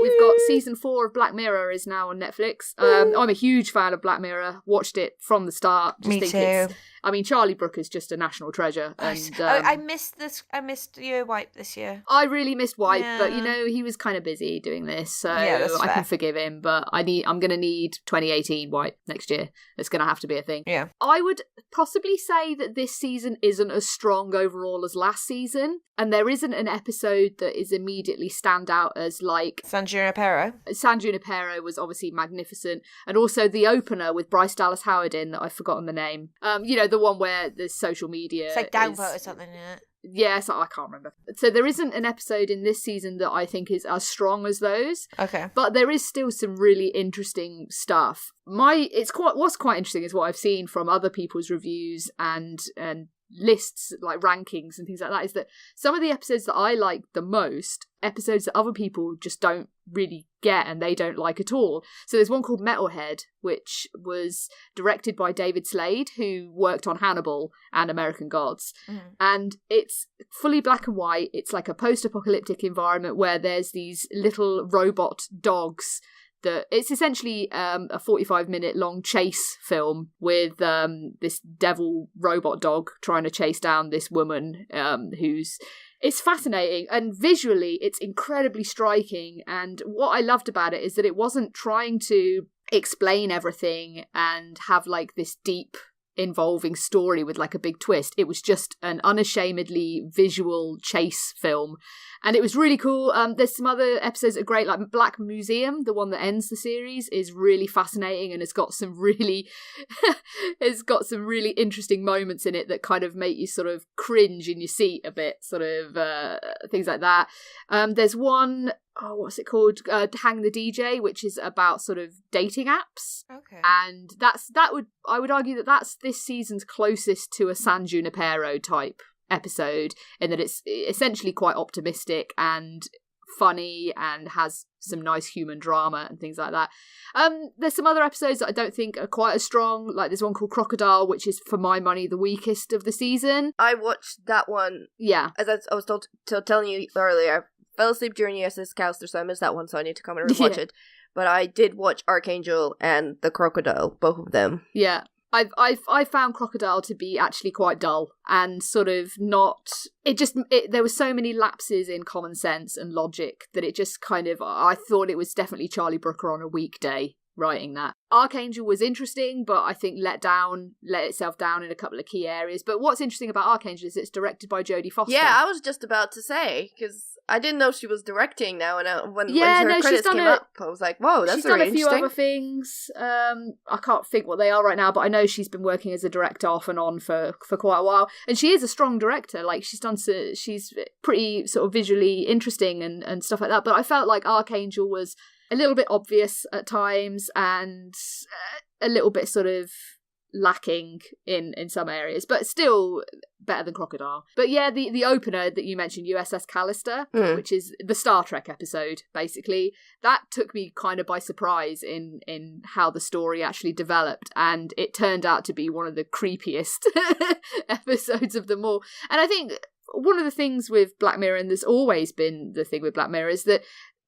Speaker 3: We've got season 4 of Black Mirror is now on Netflix. I'm a huge fan of Black Mirror. Watched it from the start.
Speaker 1: Me too.
Speaker 3: I mean, Charlie Brooker's just a national treasure. And
Speaker 1: I missed this. I missed Year Wipe this year.
Speaker 3: I really missed Wipe, but he was kind of busy doing this, so I can forgive him. But I'm going to need 2018 Wipe next year. It's going to have to be a thing.
Speaker 1: Yeah.
Speaker 3: I would possibly say that this season isn't as strong overall as last season, and there isn't an episode that is immediately stand out as like
Speaker 1: San Junipero.
Speaker 3: San Junipero was obviously magnificent, and also the opener with Bryce Dallas Howard in that I've forgotten the name. The one where there's social media.
Speaker 1: It's like Downvote or something, isn't it?
Speaker 3: Yeah, I can't remember. So there isn't an episode in this season that I think is as strong as those.
Speaker 1: Okay.
Speaker 3: But there is still some really interesting stuff. What's quite interesting is what I've seen from other people's reviews and lists, like rankings and things like that, is that some of the episodes that I like the most, episodes that other people just don't really get and they don't like at all. So there's one called Metalhead, which was directed by David Slade, who worked on Hannibal and American Gods. And it's fully black and white. It's like a post-apocalyptic environment where there's these little robot dogs. It's essentially a 45-minute long chase film with this devil robot dog trying to chase down this woman it's fascinating, and visually it's incredibly striking. And what I loved about it is that it wasn't trying to explain everything and have like this deep involving story with like a big twist. It was just an unashamedly visual chase film, and it was really cool. There's some other episodes that are great, like Black Museum, the one that ends the series, is really fascinating, and it's got some really interesting moments in it that kind of make you sort of cringe in your seat a bit, sort of things like that. There's one, what's it called? Hang the DJ, which is about sort of dating apps.
Speaker 1: Okay.
Speaker 3: And I would argue that that's this season's closest to a San Junipero type episode, in that it's essentially quite optimistic and funny and has some nice human drama and things like that. There's some other episodes that I don't think are quite as strong, like there's one called Crocodile, which is for my money the weakest of the season.
Speaker 2: I watched that one.
Speaker 3: Yeah.
Speaker 2: As I was telling you earlier, fell asleep during USS Callister, so I missed that one, so I need to come and rewatch it. But I did watch Archangel and The Crocodile, both of them.
Speaker 3: Yeah. I found Crocodile to be actually quite dull and sort of not. There were so many lapses in common sense and logic that it just kind of. I thought it was definitely Charlie Brooker on a weekday writing that. Archangel was interesting, but I think let itself down in a couple of key areas. But what's interesting about Archangel is it's directed by Jodie Foster.
Speaker 2: Yeah, I was just about to say, because I didn't know she was directing now, and when her credits came up, I was like, whoa, that's really interesting. She's done a few other things. I can't think what they are right now, but I know she's been working as a director off and on for quite a while, and she is a strong director. Like, she's pretty sort of visually interesting and stuff like that, but I felt like Archangel was a little bit obvious at times and a little bit sort of lacking in some areas, but still better than Crocodile. But yeah, the opener that you mentioned, USS Callister, which is the Star Trek episode, basically, that took me kind of by surprise in how the story actually developed, and it turned out to be one of the creepiest episodes of them all. And I think one of the things with Black Mirror, and there's always been the thing with Black Mirror, is that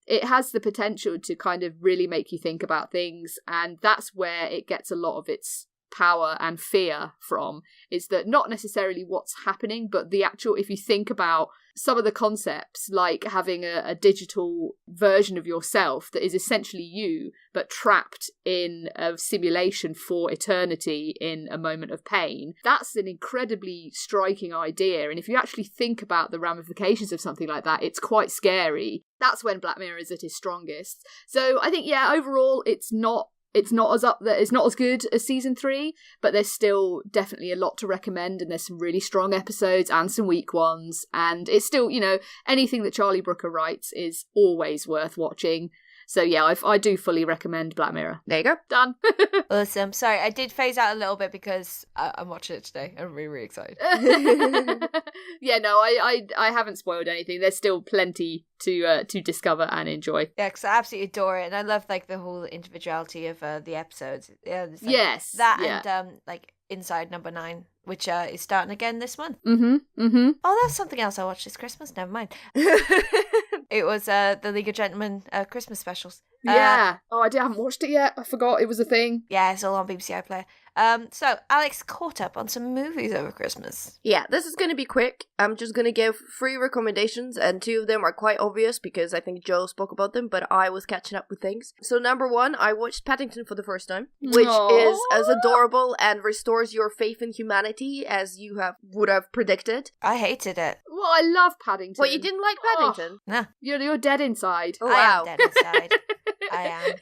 Speaker 2: it has the potential to kind of really make you think about things, and that's where it gets a lot of its power and fear from, is that not necessarily what's happening, but the actual, if you think about some of the concepts, like having a digital version of yourself that is essentially you, but trapped in a simulation for eternity in a moment of pain, that's an incredibly striking idea. And if you actually think about the ramifications of something like that, it's quite scary. That's when Black Mirror is at its strongest. So I think, yeah, overall, it's not as good as season 3, but there's still definitely a lot to recommend, and there's some really strong episodes and some weak ones, and it's still, anything that Charlie Brooker writes is always worth watching. So yeah, I do fully recommend Black Mirror. There you go.
Speaker 3: Done.
Speaker 1: Awesome. Sorry, I did phase out a little bit because I'm watching it today. I'm really, really excited.
Speaker 3: Yeah, no, I haven't spoiled anything. There's still plenty to discover and enjoy.
Speaker 1: Yeah, because I absolutely adore it, and I love the whole individuality of the episodes. Yeah,
Speaker 3: yes,
Speaker 1: that and Inside Number 9, which is starting again this month.
Speaker 3: Mm-hmm. Mm-hmm.
Speaker 1: Oh, that's something else I watched this Christmas. Never mind. It was the League of Gentlemen Christmas specials.
Speaker 3: Yeah. I haven't watched it yet. I forgot it was a thing.
Speaker 1: Yeah, it's all on BBC iPlayer. So Alex caught up on some movies over Christmas.
Speaker 2: Yeah, this is going to be quick. I'm just going to give 3 recommendations, and 2 of them are quite obvious because I think Joe spoke about them, but I was catching up with things. So number 1, I watched Paddington for the first time, which is as adorable and restores your faith in humanity as you would have predicted.
Speaker 1: I hated it.
Speaker 3: Well, I love Paddington.
Speaker 2: Well, you didn't like Paddington?
Speaker 1: No.
Speaker 3: You're dead inside.
Speaker 2: Oh, wow.
Speaker 1: I am dead inside. I am.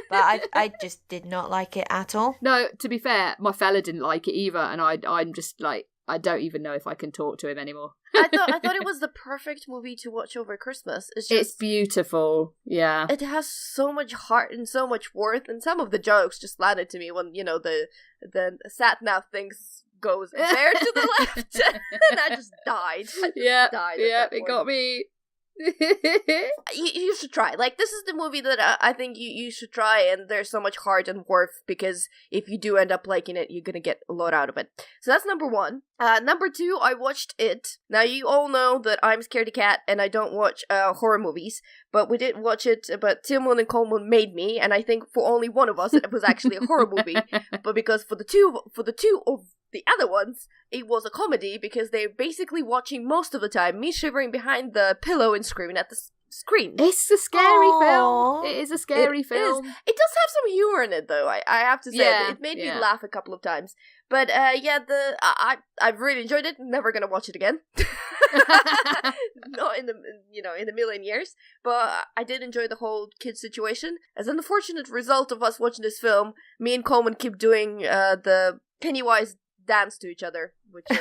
Speaker 1: But I just did not like it at all.
Speaker 3: No, to be fair, my fella didn't like it either, and I'm just like, I don't even know if I can talk to him anymore.
Speaker 2: I thought it was the perfect movie to watch over Christmas.
Speaker 3: It's beautiful, yeah.
Speaker 2: It has so much heart and so much worth, and some of the jokes just landed to me when, the sat-nav things goes there to the left, and I just died.
Speaker 3: Yeah, it got me.
Speaker 2: You should try. Like, this is the movie that I think you should try, and there's so much heart and worth, because if you do end up liking it, you're gonna get a lot out of it. So that's number 1. Number 2, I watched It. Now, you all know that I'm scaredy cat and I don't watch horror movies, but we did watch it, but Thomann and Coleman made me, and I think for only one of us it was actually a horror movie, but because for the two of the other ones, it was a comedy, because they're basically watching most of the time me shivering behind the pillow and screaming at the screen.
Speaker 3: It's a scary film. It is a scary film.
Speaker 2: It does have some humor in it, though. I have to say, it made me laugh a couple of times. But I really enjoyed it. Never gonna watch it again. Not in the million years. But I did enjoy the whole kid situation. As an unfortunate result of us watching this film, me and Coleman keep doing the Pennywise dance to each other, which is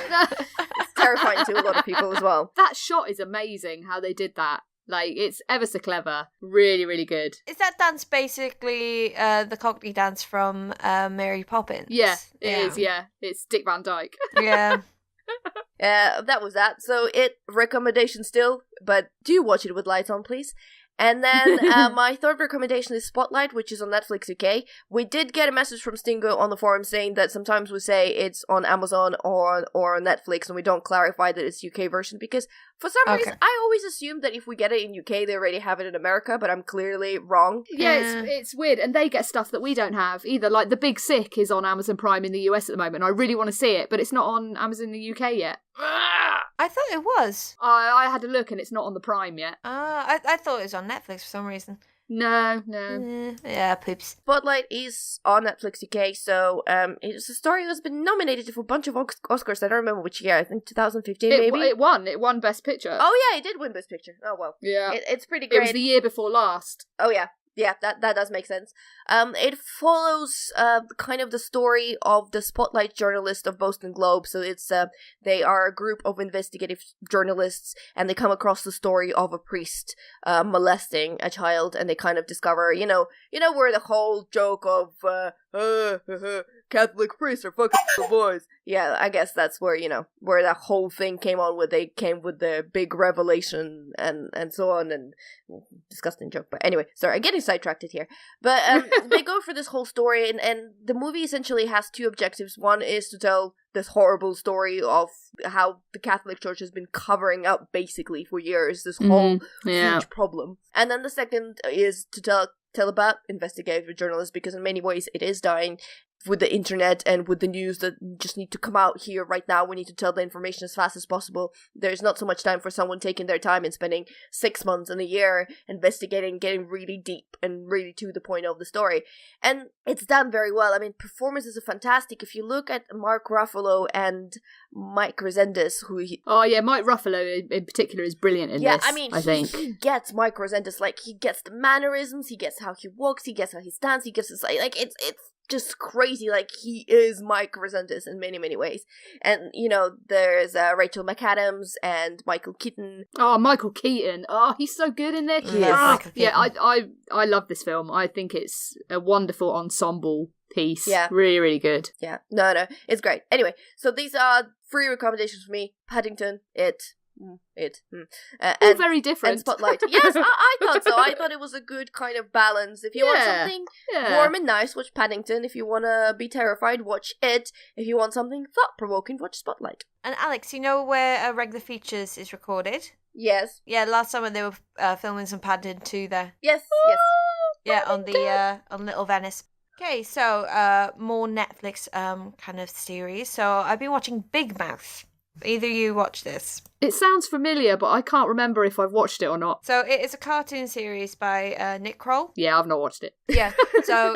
Speaker 2: terrifying to a lot of people as well.
Speaker 3: That shot is amazing, how they did that. Like, it's ever so clever. Really, really good.
Speaker 1: Is that dance basically the Cockney dance from Mary Poppins?
Speaker 3: Yeah, it is, yeah. It's Dick Van Dyke.
Speaker 1: Yeah.
Speaker 2: That was that. So It, recommendation still, but do watch it with lights on, please. And then my third recommendation is Spotlight, which is on Netflix UK. We did get a message from Stingo on the forum saying that sometimes we say it's on Amazon or on Netflix, and we don't clarify that it's UK version, because for some reason I always assume that if we get it in UK, they already have it in America, but I'm clearly wrong.
Speaker 3: Yeah, it's weird, and they get stuff that we don't have either. Like The Big Sick is on Amazon Prime in the US at the moment. I really want to see it, but it's not on Amazon in the UK yet.
Speaker 1: I thought it was.
Speaker 3: I had a look and it's not on the Prime yet.
Speaker 1: I thought it was on Netflix for some reason.
Speaker 3: No.
Speaker 1: Yeah, poops.
Speaker 2: Spotlight is on Netflix UK, so it's a story that's been nominated for a bunch of Oscars. I don't remember which year. I think 2015, maybe.
Speaker 3: It won Best Picture.
Speaker 2: Oh yeah, it did win Best Picture. Oh well.
Speaker 3: Yeah.
Speaker 2: It's pretty great.
Speaker 3: It was the year before last.
Speaker 2: Oh yeah. Yeah, that does make sense. It follows kind of the story of the Spotlight journalists of Boston Globe. So it's they are a group of investigative journalists, and they come across the story of a priest molesting a child, and they kind of discover, you know where the whole joke of Catholic priests are fucking the boys. Yeah, I guess that's where where that whole thing came on. Where they came with the big revelation and so on, and disgusting joke. But anyway, sorry, I'm getting sidetracked here. But they go for this whole story, and the movie essentially has 2 objectives. One is to tell this horrible story of how the Catholic Church has been covering up basically for years this whole huge problem, and then the second is to tell about investigative journalists, because in many ways it is dying with the internet and with the news that just need to come out here right now. We need to tell the information as fast as possible. There's not so much time for someone taking their time and spending 6 months and a year investigating, getting really deep and really to the point of the story. And it's done very well. I mean, performances are fantastic. If you look at Mark Ruffalo and Mike Resendiz,
Speaker 3: Mike Ruffalo in particular is brilliant in this.
Speaker 2: I mean, he gets Mike Resendiz. Like, he gets the mannerisms, he gets how he walks, he gets how he stands, he gets his, like, it's just crazy. Like, he is Mike Resendiz in many, many ways. And, there's Rachel McAdams and Michael Keaton.
Speaker 3: Oh, Michael Keaton. Oh, he's so good in this. I love this film. I think it's a wonderful ensemble piece. Yeah. Really, really good.
Speaker 2: Yeah. No, it's great. Anyway, so these are 3 recommendations for me. Paddington, It,
Speaker 3: All very different.
Speaker 2: And Spotlight. Yes, I thought so. I thought it was a good kind of balance. If you want something warm and nice, watch Paddington. If you want to be terrified, watch It. If you want something thought-provoking, watch Spotlight.
Speaker 1: And Alex, you know where Regular Features is recorded?
Speaker 2: Yes.
Speaker 1: Yeah, last summer they were filming some Paddington 2 there.
Speaker 2: Yes.
Speaker 1: Yeah, on Little Venice. Okay, so more Netflix kind of series. So I've been watching Big Mouth. Either you watch this?
Speaker 3: It sounds familiar, but I can't remember if I've watched it or not.
Speaker 1: So it is a cartoon series by Nick Kroll.
Speaker 3: Yeah, I've not watched it.
Speaker 1: Yeah, so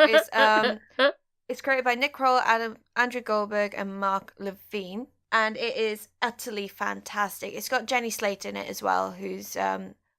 Speaker 1: it's created by Nick Kroll, Andrew Goldberg, and Mark Levine, and it is utterly fantastic. It's got Jenny Slate in it as well, who's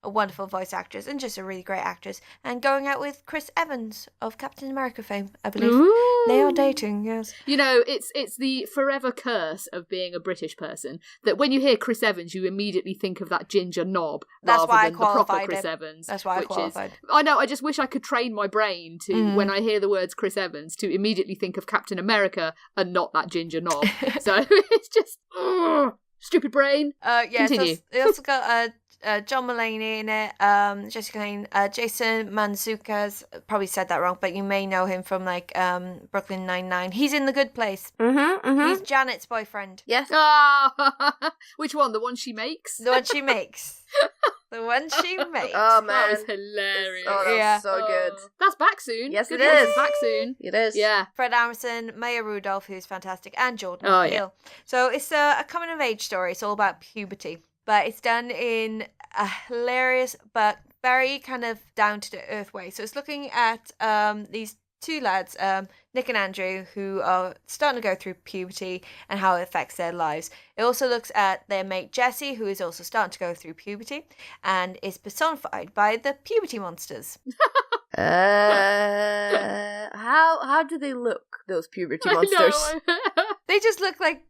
Speaker 1: a wonderful voice actress and just a really great actress, and going out with Chris Evans of Captain America fame, I believe.
Speaker 3: Ooh.
Speaker 1: They are dating, yes.
Speaker 3: You know, it's the forever curse of being a British person that when you hear Chris Evans, you immediately think of that ginger knob rather than the proper Chris Evans.
Speaker 1: That's why I qualified.
Speaker 3: I know, I just wish I could train my brain to, when I hear the words Chris Evans, to immediately think of Captain America and not that ginger knob. So it's just, stupid brain. Continue.
Speaker 1: So it also got John Mulaney in it, Jessica Lange, Jason Mantzoukas, probably said that wrong, but you may know him from like Brooklyn Nine-Nine. He's in The Good Place. He's Janet's boyfriend.
Speaker 2: Yes.
Speaker 3: Which one? The one she makes?
Speaker 1: The one she makes. The one she makes.
Speaker 2: Oh man,
Speaker 3: that was hilarious.
Speaker 2: That's so good.
Speaker 3: That's back soon.
Speaker 2: Yes,
Speaker 3: Good
Speaker 2: it is.
Speaker 3: Place back soon.
Speaker 2: It is.
Speaker 3: Yeah.
Speaker 1: Fred Armisen, Maya Rudolph, who's fantastic, and Jordan Peele.
Speaker 3: Yeah.
Speaker 1: So it's a coming of age story. It's all about puberty, but it's done in a hilarious but very kind of down to the earth way. So it's looking at these two lads, Nick and Andrew, who are starting to go through puberty and how it affects their lives. It also looks at their mate Jesse, who is also starting to go through puberty and is personified by the puberty monsters.
Speaker 2: How do they look, those puberty monsters?
Speaker 1: They just look like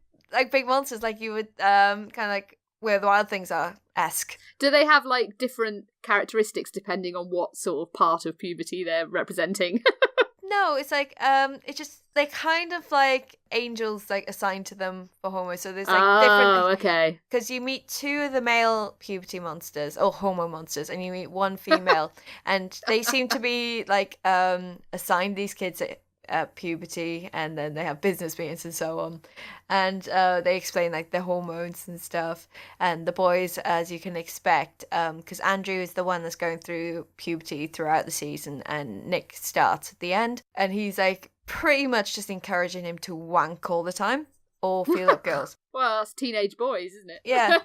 Speaker 1: big monsters, like you would kind of like Where the Wild Things Are-esque.
Speaker 3: Do they have like different characteristics depending on what sort of part of puberty they're representing?
Speaker 1: No, it's like it's just they kind of like angels like assigned to them for homo. So there's like different.
Speaker 3: Okay.
Speaker 1: Because you meet two of the male puberty monsters or homo monsters, and you meet one female, and they seem to be like assigned these kids at puberty, and then they have business meetings and so on, and they explain like the hormones and stuff, and the boys, as you can expect, because Andrew is the one that's going through puberty throughout the season, and Nick starts at the end, and he's like pretty much just encouraging him to wank all the time or feel up girls.
Speaker 3: Well, that's teenage boys, isn't it?
Speaker 1: Yeah.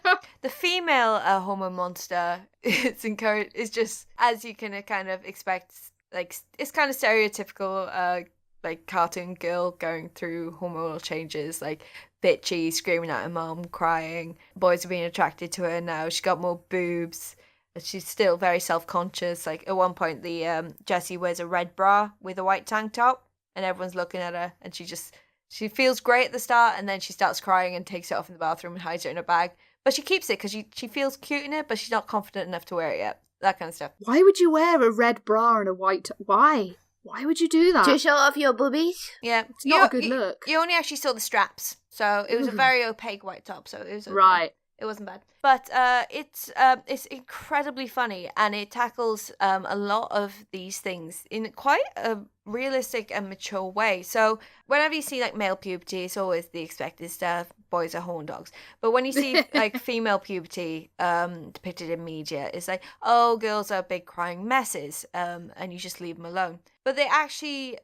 Speaker 1: The female homo monster is just, as you can kind of expect, like it's kind of stereotypical like cartoon girl going through hormonal changes, like bitchy, screaming at her mom, crying. Boys are being attracted to her now. She's got more boobs. She's still very self-conscious. Like at one point, the Jessie wears a red bra with a white tank top, and everyone's looking at her, and she feels great at the start, and then she starts crying and takes it off in the bathroom and hides it in her bag. But she keeps it because she feels cute in it, but she's not confident enough to wear it yet. That kind of stuff.
Speaker 3: Why would you wear a red bra and a white... Why? Why would you do that?
Speaker 2: To show off your boobies?
Speaker 1: Yeah.
Speaker 3: It's not a good look.
Speaker 1: You only actually saw the straps. So it was a very opaque white top. So it was okay.
Speaker 3: Right.
Speaker 1: It wasn't bad. But it's incredibly funny, and it tackles a lot of these things in quite a realistic and mature way. So whenever you see like male puberty, it's always the expected stuff. Boys are horn dogs. But when you see like female puberty depicted in media, it's like, oh, girls are big crying messes, and you just leave them alone. But they actually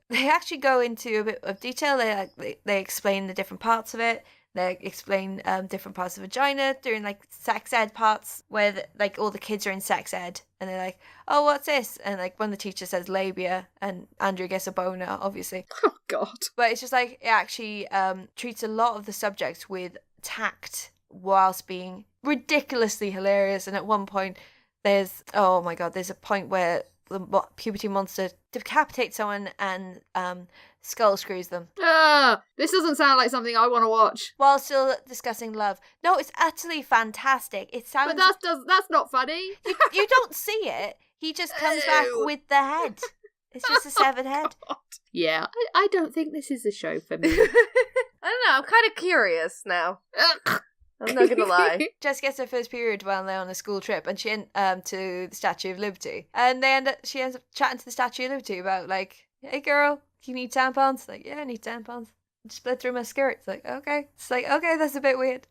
Speaker 1: go into a bit of detail. They explain the different parts of it. They explain different parts of vagina during like sex ed parts where like all the kids are in sex ed, and they're like, oh, what's this? And like when the teacher says labia, and Andrew gets a boner, obviously.
Speaker 3: Oh God. But
Speaker 1: it's just like it actually treats a lot of the subjects with tact whilst being ridiculously hilarious. And at one point there's a point where the puberty monster decapitates someone and skull screws them.
Speaker 3: This doesn't sound like something I want to watch.
Speaker 1: While still discussing love. No, it's utterly fantastic. It sounds.
Speaker 3: But that's not funny.
Speaker 1: You don't see it. He just comes back with the head. It's just a severed head.
Speaker 3: God. Yeah, I don't think this is a show for me.
Speaker 2: I don't know. I'm kind of curious now. I'm not gonna lie.
Speaker 1: Jess gets her first period while they're on a school trip, and she to the Statue of Liberty, and she ends up chatting to the Statue of Liberty about like, hey girl, you need tampons? Like, yeah, I need tampons. Just split through my skirt. It's like, okay. It's like, okay, that's a bit weird.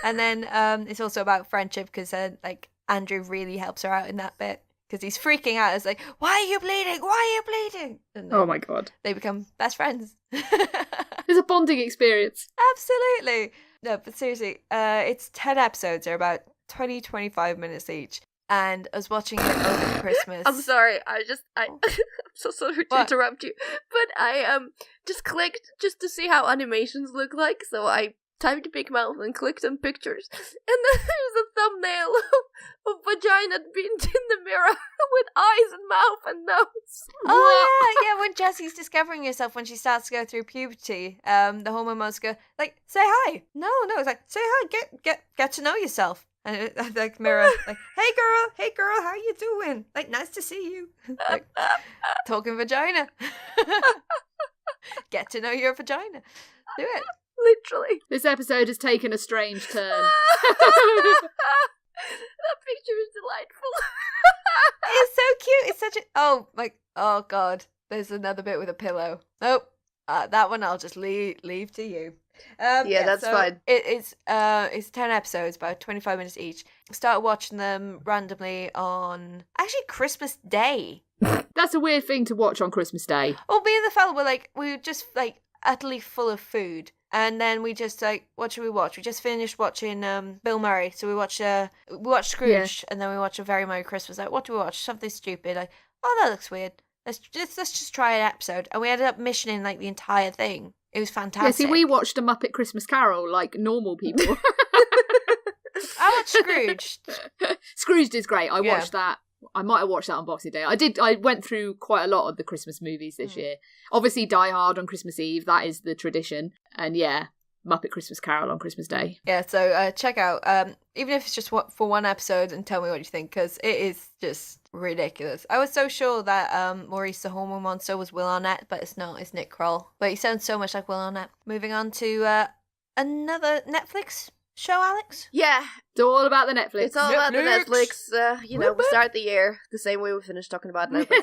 Speaker 1: And then it's also about friendship because like Andrew really helps her out in that bit because he's freaking out. It's like, why are you bleeding? Why are you bleeding? And
Speaker 3: oh my god.
Speaker 1: They become best friends.
Speaker 3: It's a bonding experience.
Speaker 1: Absolutely. No, but seriously, it's 10 episodes. They're about 20-25 minutes each. And I was watching it over Christmas.
Speaker 2: I'm sorry. I'm so sorry to interrupt you, but I just clicked just to see how animations look like. So I typed Big Mouth and clicked on pictures, and then there's a thumbnail of vagina being in the mirror with eyes and mouth and nose.
Speaker 1: Oh yeah. When Jessie's discovering herself when she starts to go through puberty, the hormone months go like, say hi. No, it's like, say hi. Get to know yourself. And it, like mirror, like, hey girl, how you doing? Like, nice to see you. Like, talking vagina. Get to know your vagina. Do it.
Speaker 2: Literally.
Speaker 3: This episode has taken a strange turn.
Speaker 2: That picture is delightful.
Speaker 1: It's so cute. It's such a oh god. There's another bit with a pillow. Nope. That one I'll just leave to you.
Speaker 2: That's fine.
Speaker 1: It's 10 episodes, about 25 minutes each. Started watching them randomly on actually Christmas Day.
Speaker 3: That's a weird thing to watch on Christmas Day.
Speaker 1: Well, me and the fella we were just like utterly full of food, and then we just like, what should we watch? We just finished watching Bill Murray, so we watched Scrooge, and then we watched A Very Merry Christmas. Like, what do we watch? Something stupid. Like, oh, that looks weird. Let's just try an episode, and we ended up missioning like the entire thing. It was fantastic.
Speaker 3: Yeah, see, we watched A Muppet Christmas Carol like normal people.
Speaker 1: I watched Scrooge.
Speaker 3: Scrooge is great. I watched that. I might have watched that on Boxing Day. I went through quite a lot of the Christmas movies this year. Obviously, Die Hard on Christmas Eve. That is the tradition. And yeah, Muppet Christmas Carol on Christmas Day.
Speaker 1: Yeah, so check out, even if it's just for one episode, and tell me what you think, because it is just ridiculous. I was so sure that Maurice the Hormone Monster was Will Arnett, but it's not. It's Nick Kroll. But he sounds so much like Will Arnett. Moving on to another Netflix show, Alex?
Speaker 2: Yeah.
Speaker 3: It's all about the Netflix.
Speaker 2: It's all about the Netflix. We start the year the same way we finished talking about Netflix.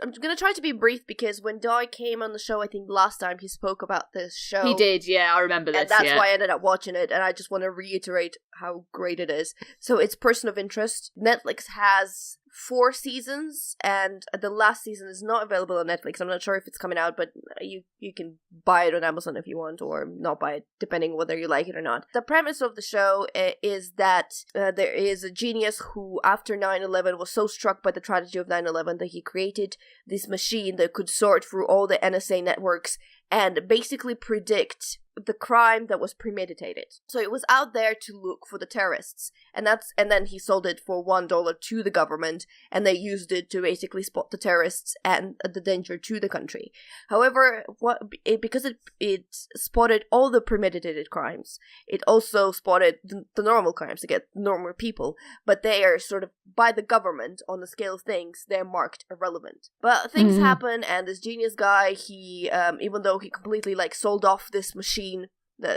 Speaker 2: I'm going to try to be brief because when Dai came on the show, I think last time he spoke about this show.
Speaker 3: He did, yeah, I remember this.
Speaker 2: And that's why I ended up watching it, and I just want to reiterate how great it is. So it's Person of Interest. Netflix has 4 seasons, and the last season is not available on Netflix. I'm not sure if it's coming out, but you can buy it on Amazon if you want, or not buy it, depending whether you like it or not. The premise of the show is that there is a genius who, after 9/11, was so struck by the tragedy of 9/11 that he created this machine that could sort through all the NSA networks and basically predict the crime that was premeditated. So it was out there to look for the terrorists, and then he sold it for $1 to the government, and they used it to basically spot the terrorists and the danger to the country. However, because it spotted all the premeditated crimes, it also spotted the normal crimes against normal people, but they are sort of, by the government, on the scale of things, they're marked irrelevant. But things happen, and this genius guy, he even though he completely sold off this machine,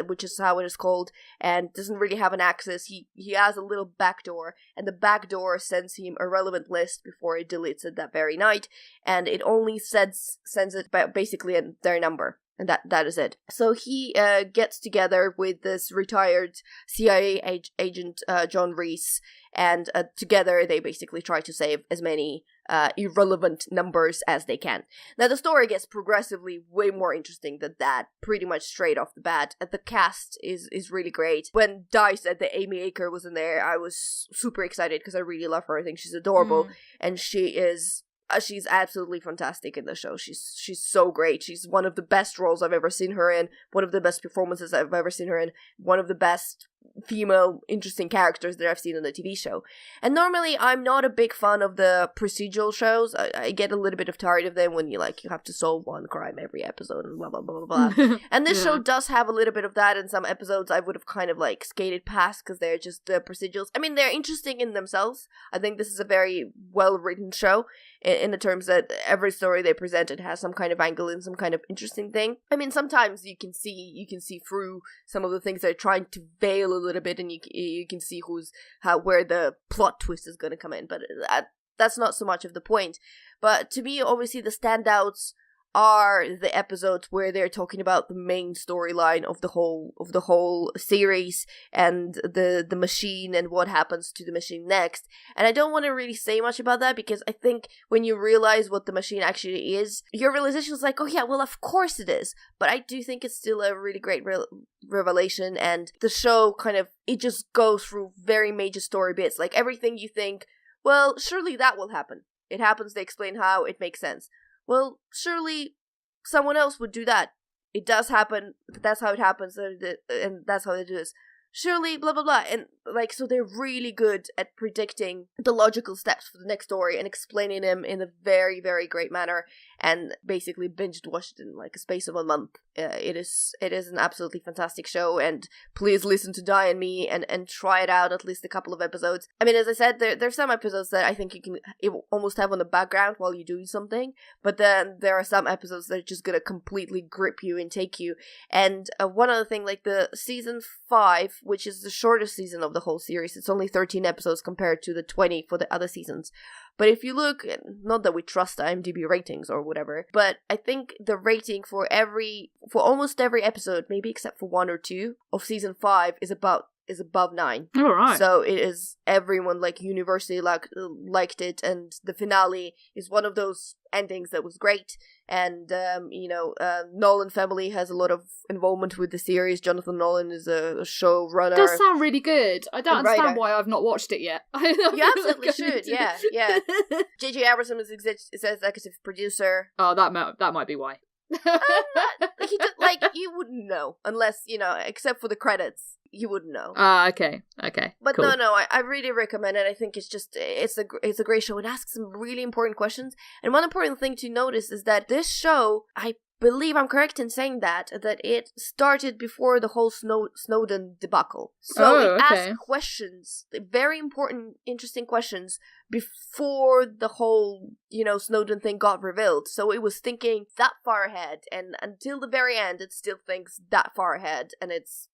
Speaker 2: which is how it is called, and doesn't really have an access, he has a little backdoor, and the backdoor sends him a relevant list before it deletes it that very night, and it only sends it basically in their number, and that is it. So he gets together with this retired CIA agent, John Reese, and together they basically try to save as many irrelevant numbers as they can. Now the story gets progressively way more interesting than that, pretty much straight off the bat. The cast is really great. When Di said that Amy Acker was in there, I was super excited because I really love her. I think she's adorable, and she's absolutely fantastic in the show. She's so great. She's one of the best roles I've ever seen her in, one of the best performances I've ever seen her in, one of the best female interesting characters that I've seen on the TV show. And normally I'm not a big fan of the procedural shows. I get a little bit of tired of them when you have to solve one crime every episode and blah blah blah blah blah. And this show does have a little bit of that, and some episodes I would have kind of skated past because they're just procedurals. I mean, they're interesting in themselves. I think this is a very well written show in the terms that every story they presented has some kind of angle and some kind of interesting thing. I mean, sometimes you can see through some of the things they're trying to veil a little bit, and you can see where the plot twist is going to come in, but that's not so much of the point. But to me, obviously, the standouts are the episodes where they're talking about the main storyline of the whole series and the machine and what happens to the machine next. And I don't want to really say much about that, because I think when you realize what the machine actually is, your realization is like, oh yeah, well of course it is. But I do think it's still a really great revelation, and the show it just goes through very major story bits, like everything you think, well, surely that will happen. It happens, they explain how, it makes sense. Well, surely someone else would do that. It does happen, that's how it happens, and that's how they do this. Surely, blah, blah, blah. And, so they're really good at predicting the logical steps for the next story and explaining them in a very, very great manner, and basically binged watched it in, a space of a month. It is an absolutely fantastic show, and please listen to Di and me and try it out at least a couple of episodes. I mean, as I said, there's some episodes that I think you can almost have on the background while you're doing something, but then there are some episodes that are just gonna completely grip you and take you. And one other thing, the season 5, which is the shortest season of the whole series, it's only 13 episodes compared to the 20 for the other seasons. But if you look, not that we trust IMDb ratings or whatever, but I think the rating for almost every episode, maybe except for 1 or 2 of season 5, is above 9.
Speaker 3: All right.
Speaker 2: So it is, everyone universally liked it, and the finale is one of those endings that was great. And Nolan family has a lot of involvement with the series. Jonathan Nolan is a showrunner.
Speaker 3: It does sound really good. I don't understand why I've not watched it yet.
Speaker 2: You absolutely should. Yeah. J.J. Abrams is executive producer.
Speaker 3: Oh, that might be why.
Speaker 2: You wouldn't know unless except for the credits, you wouldn't know.
Speaker 3: Okay.
Speaker 2: But
Speaker 3: cool.
Speaker 2: no, I really recommend it. I think it's a great show. It asks some really important questions, and one important thing to notice is that this show, I believe I'm correct in saying that it started before the whole Snowden debacle. So it asked questions, very important, interesting questions, before the whole, Snowden thing got revealed. So it was thinking that far ahead, and until the very end, it still thinks that far ahead, and it's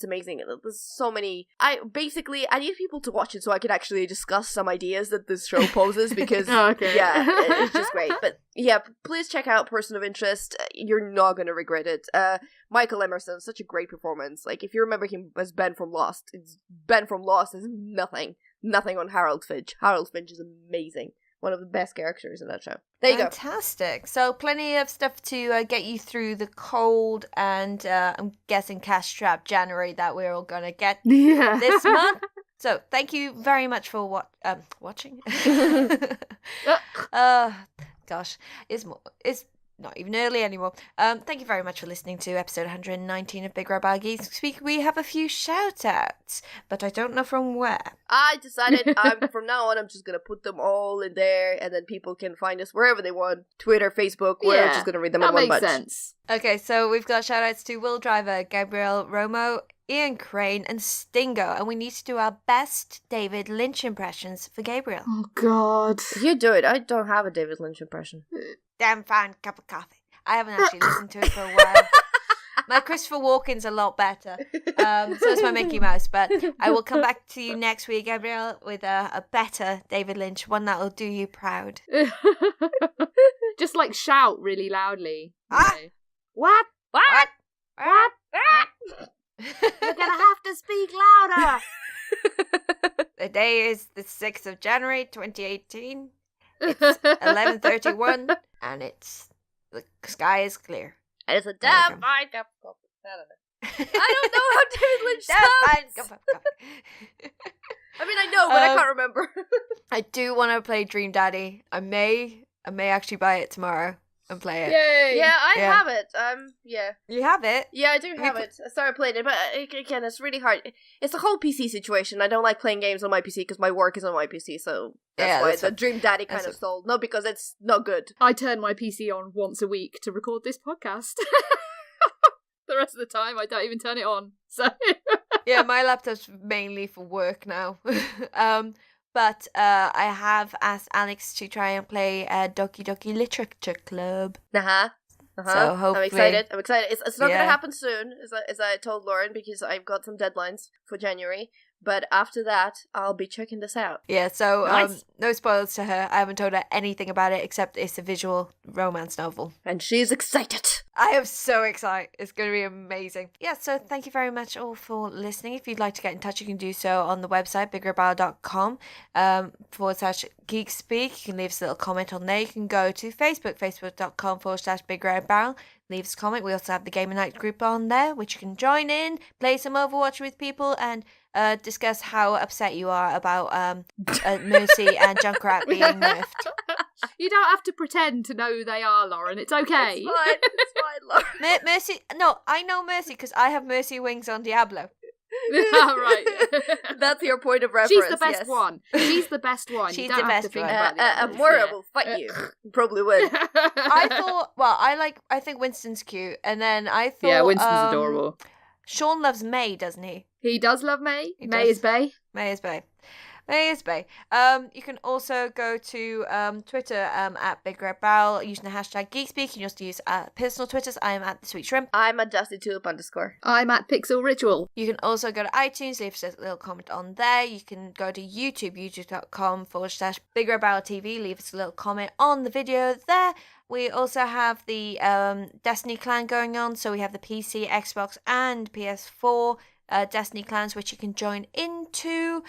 Speaker 2: amazing. There's so many. I need people to watch it so I can actually discuss some ideas that this show poses, because it's just great. But yeah, please check out Person of Interest. You're not gonna regret it. Michael Emerson, such a great performance. If you remember him as Ben from Lost, Ben from Lost is nothing on Harold Finch. Harold Finch is amazing. One of the best characters in that show. There you go.
Speaker 1: Fantastic. So plenty of stuff to get you through the cold and I'm guessing cash trap January that we're all going to get this month. So thank you very much for watching. Gosh, it's not even early anymore. Thank you very much for listening to episode 119 of BigRedBarel Geek Speak. We have a few shout-outs, but I don't know from where.
Speaker 2: I decided from now on I'm just going to put them all in there, and then people can find us wherever they want. Twitter, Facebook, we're just going to read them in one bunch.
Speaker 3: That makes sense.
Speaker 1: Okay, so we've got shout-outs to Will Driver, Gabriel Romo, Ian Crane, and Stingo, and we need to do our best David Lynch impressions for Gabriel.
Speaker 3: Oh, God.
Speaker 2: You do it. I don't have a David Lynch impression.
Speaker 1: Damn fine cup of coffee. I haven't actually listened to it for a while. My Christopher Walken's a lot better. So is my Mickey Mouse. But I will come back to you next week, Gabriel, with a better David Lynch, one that will do you proud.
Speaker 3: Just shout really loudly.
Speaker 1: What?
Speaker 2: You're gonna have to speak louder.
Speaker 1: The day is the 6th of January, 2018. It's 11:31, and the sky is clear.
Speaker 2: And it's a damn fine cup of coffee. I don't know how David Lynch sounds. I mean, I know, but I can't remember.
Speaker 1: I do want to play Dream Daddy. I may actually buy it tomorrow. and play it.
Speaker 3: Yay!
Speaker 2: Yeah, I
Speaker 1: Yeah.
Speaker 2: have it. Yeah.
Speaker 1: You have it?
Speaker 2: Yeah, I do have it. I started playing it, but again, it's really hard. It's a whole PC situation. I don't like playing games on my PC because my work is on my PC, so that's why the Dream Daddy kind of stalled. Not because it's not good.
Speaker 3: I turn my PC on once a week to record this podcast. The rest of the time, I don't even turn it on. So
Speaker 1: Yeah, my laptop's mainly for work now. But I have asked Alex to try and play Doki Doki Literature Club. So hopefully...
Speaker 2: I'm excited. It's not going to happen soon, as I told Lauren, because I've got some deadlines for January. But after that, I'll be checking this out.
Speaker 1: Yeah, so
Speaker 2: Nice.
Speaker 1: no spoilers to her. I haven't told her anything about it except it's a visual romance novel.
Speaker 2: And she's excited.
Speaker 1: I am so excited. It's going to be amazing. Yeah, so thank you very much all for listening. If you'd like to get in touch, you can do so on the website, BigRedBarel.com /Geek Speak. You can leave us a little comment on there. You can go to Facebook, Facebook.com /BigRedBarel. Leave us a comment. We also have the Gamer Night group on there, which you can join in, play some Overwatch with people, and discuss how upset you are about Mercy and Junkrat being nerfed.
Speaker 3: you don't have to pretend to know who they are, Lauren. It's okay.
Speaker 2: It's fine, Lauren.
Speaker 1: Mercy, no, I know Mercy because I have Mercy wings on Diablo.
Speaker 3: Right.
Speaker 2: That's your point of reference.
Speaker 3: She's the best one. She's the best one.
Speaker 1: She's
Speaker 3: you don't
Speaker 1: the
Speaker 3: have
Speaker 1: best
Speaker 3: to think
Speaker 1: one.
Speaker 3: about the others,
Speaker 2: Moira will fight you. Probably would.
Speaker 1: I thought, well, I think Winston's cute, and then I thought,
Speaker 3: Yeah, Winston's adorable.
Speaker 1: Sean loves May, doesn't he?
Speaker 3: He does love May.
Speaker 1: He
Speaker 3: May
Speaker 1: does.
Speaker 3: is Bay.
Speaker 1: May is Bay. May is Bay. You can also go to Twitter at BigRedBarel using the hashtag GeekSpeak. You can just use personal Twitters. I am at The Sweet Shrimp.
Speaker 2: I'm a DustyTulip_.
Speaker 3: I'm at Pixel Ritual.
Speaker 1: You can also go to iTunes, leave us a little comment on there. You can go to YouTube, youtube.com /BigRedBarel TV. Leave us a little comment on the video there. We also have the Destiny clan going on. So we have the PC, Xbox, and PS4 Destiny clans, which you can join into.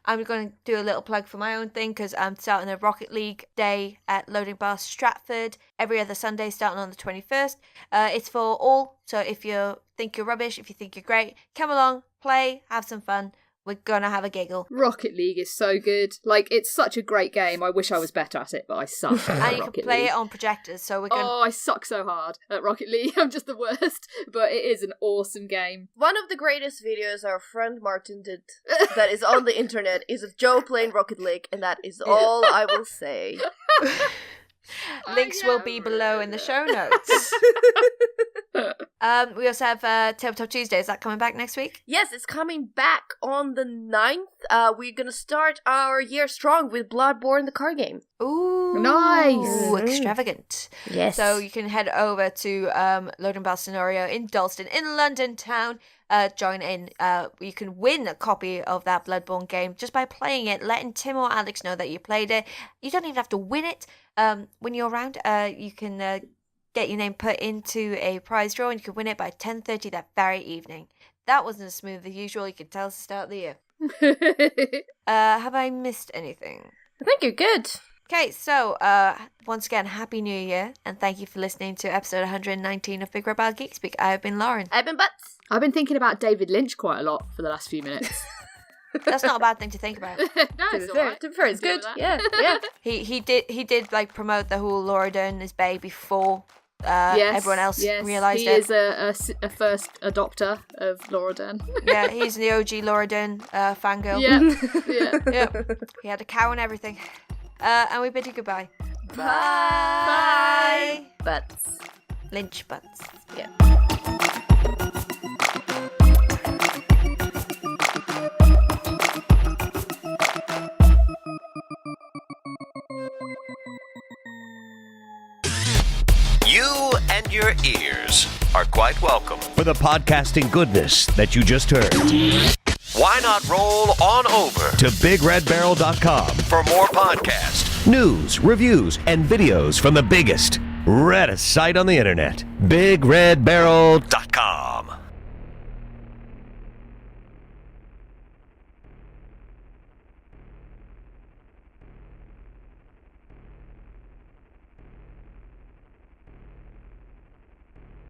Speaker 1: I'm going to do a little plug for my own thing because I'm starting a Rocket League day at Loading Bar Stratford every other Sunday starting on the 21st. It's for all, so if you think you're rubbish, if you think you're great, come along, play, have some fun. We're going to have a giggle.
Speaker 3: Rocket League is so good. Like, it's such a great game. I wish I was better at it, but I suck at
Speaker 1: And you
Speaker 3: Rocket
Speaker 1: can play
Speaker 3: League.
Speaker 1: it on projectors, so we're going
Speaker 3: Oh, I suck so hard at Rocket League. I'm just the worst. But it is an awesome game.
Speaker 2: One of the greatest videos our friend Martin did that is on the internet is of Joe playing Rocket League, and that is all I will say.
Speaker 1: Links will be below in the show notes. We also have Tabletop Tuesday. Is that coming back next week?
Speaker 2: Yes, it's coming back on the 9th. We're going to start our year strong with Bloodborne, the card game.
Speaker 1: Ooh,
Speaker 3: Nice.
Speaker 1: extravagant.
Speaker 2: Yes.
Speaker 1: So you can head over to Loading Bar Scenario in Dalston, in London town. Join in. You can win a copy of that Bloodborne game just by playing it, letting Tim or Alex know that you played it. You don't even have to win it. When you're around, you can get your name put into a prize draw, and you can win it by 10:30 that very evening. That wasn't as smooth as usual. You could tell us to start the year. Have I missed anything?
Speaker 2: I think you're good.
Speaker 1: Okay, so once again, Happy New Year, and thank you for listening to episode 119 of Big Red Barel Geek Speak. I have been Lauren.
Speaker 2: I've been Butts.
Speaker 3: I've been thinking about David Lynch quite a lot for the last few minutes.
Speaker 1: That's not a bad thing to think about.
Speaker 3: No, it's alright.
Speaker 2: To be fair, it's good. Yeah.
Speaker 1: He did like promote the whole Laura Dern is Bay before everyone else realised
Speaker 3: he
Speaker 1: it.
Speaker 3: He is a first adopter of Laura Dern.
Speaker 1: Yeah, he's the OG Laura Dern fangirl.
Speaker 3: Yeah.
Speaker 1: He had a cow and everything. And we bid you goodbye.
Speaker 2: Bye. Butts.
Speaker 1: Lynch butts.
Speaker 2: Yeah.
Speaker 4: You and your ears are quite welcome for the podcasting goodness that you just heard. Why not roll on over to BigRedBarel.com for more podcasts, news, reviews, and videos from the biggest, reddest site on the internet, BigRedBarel.com.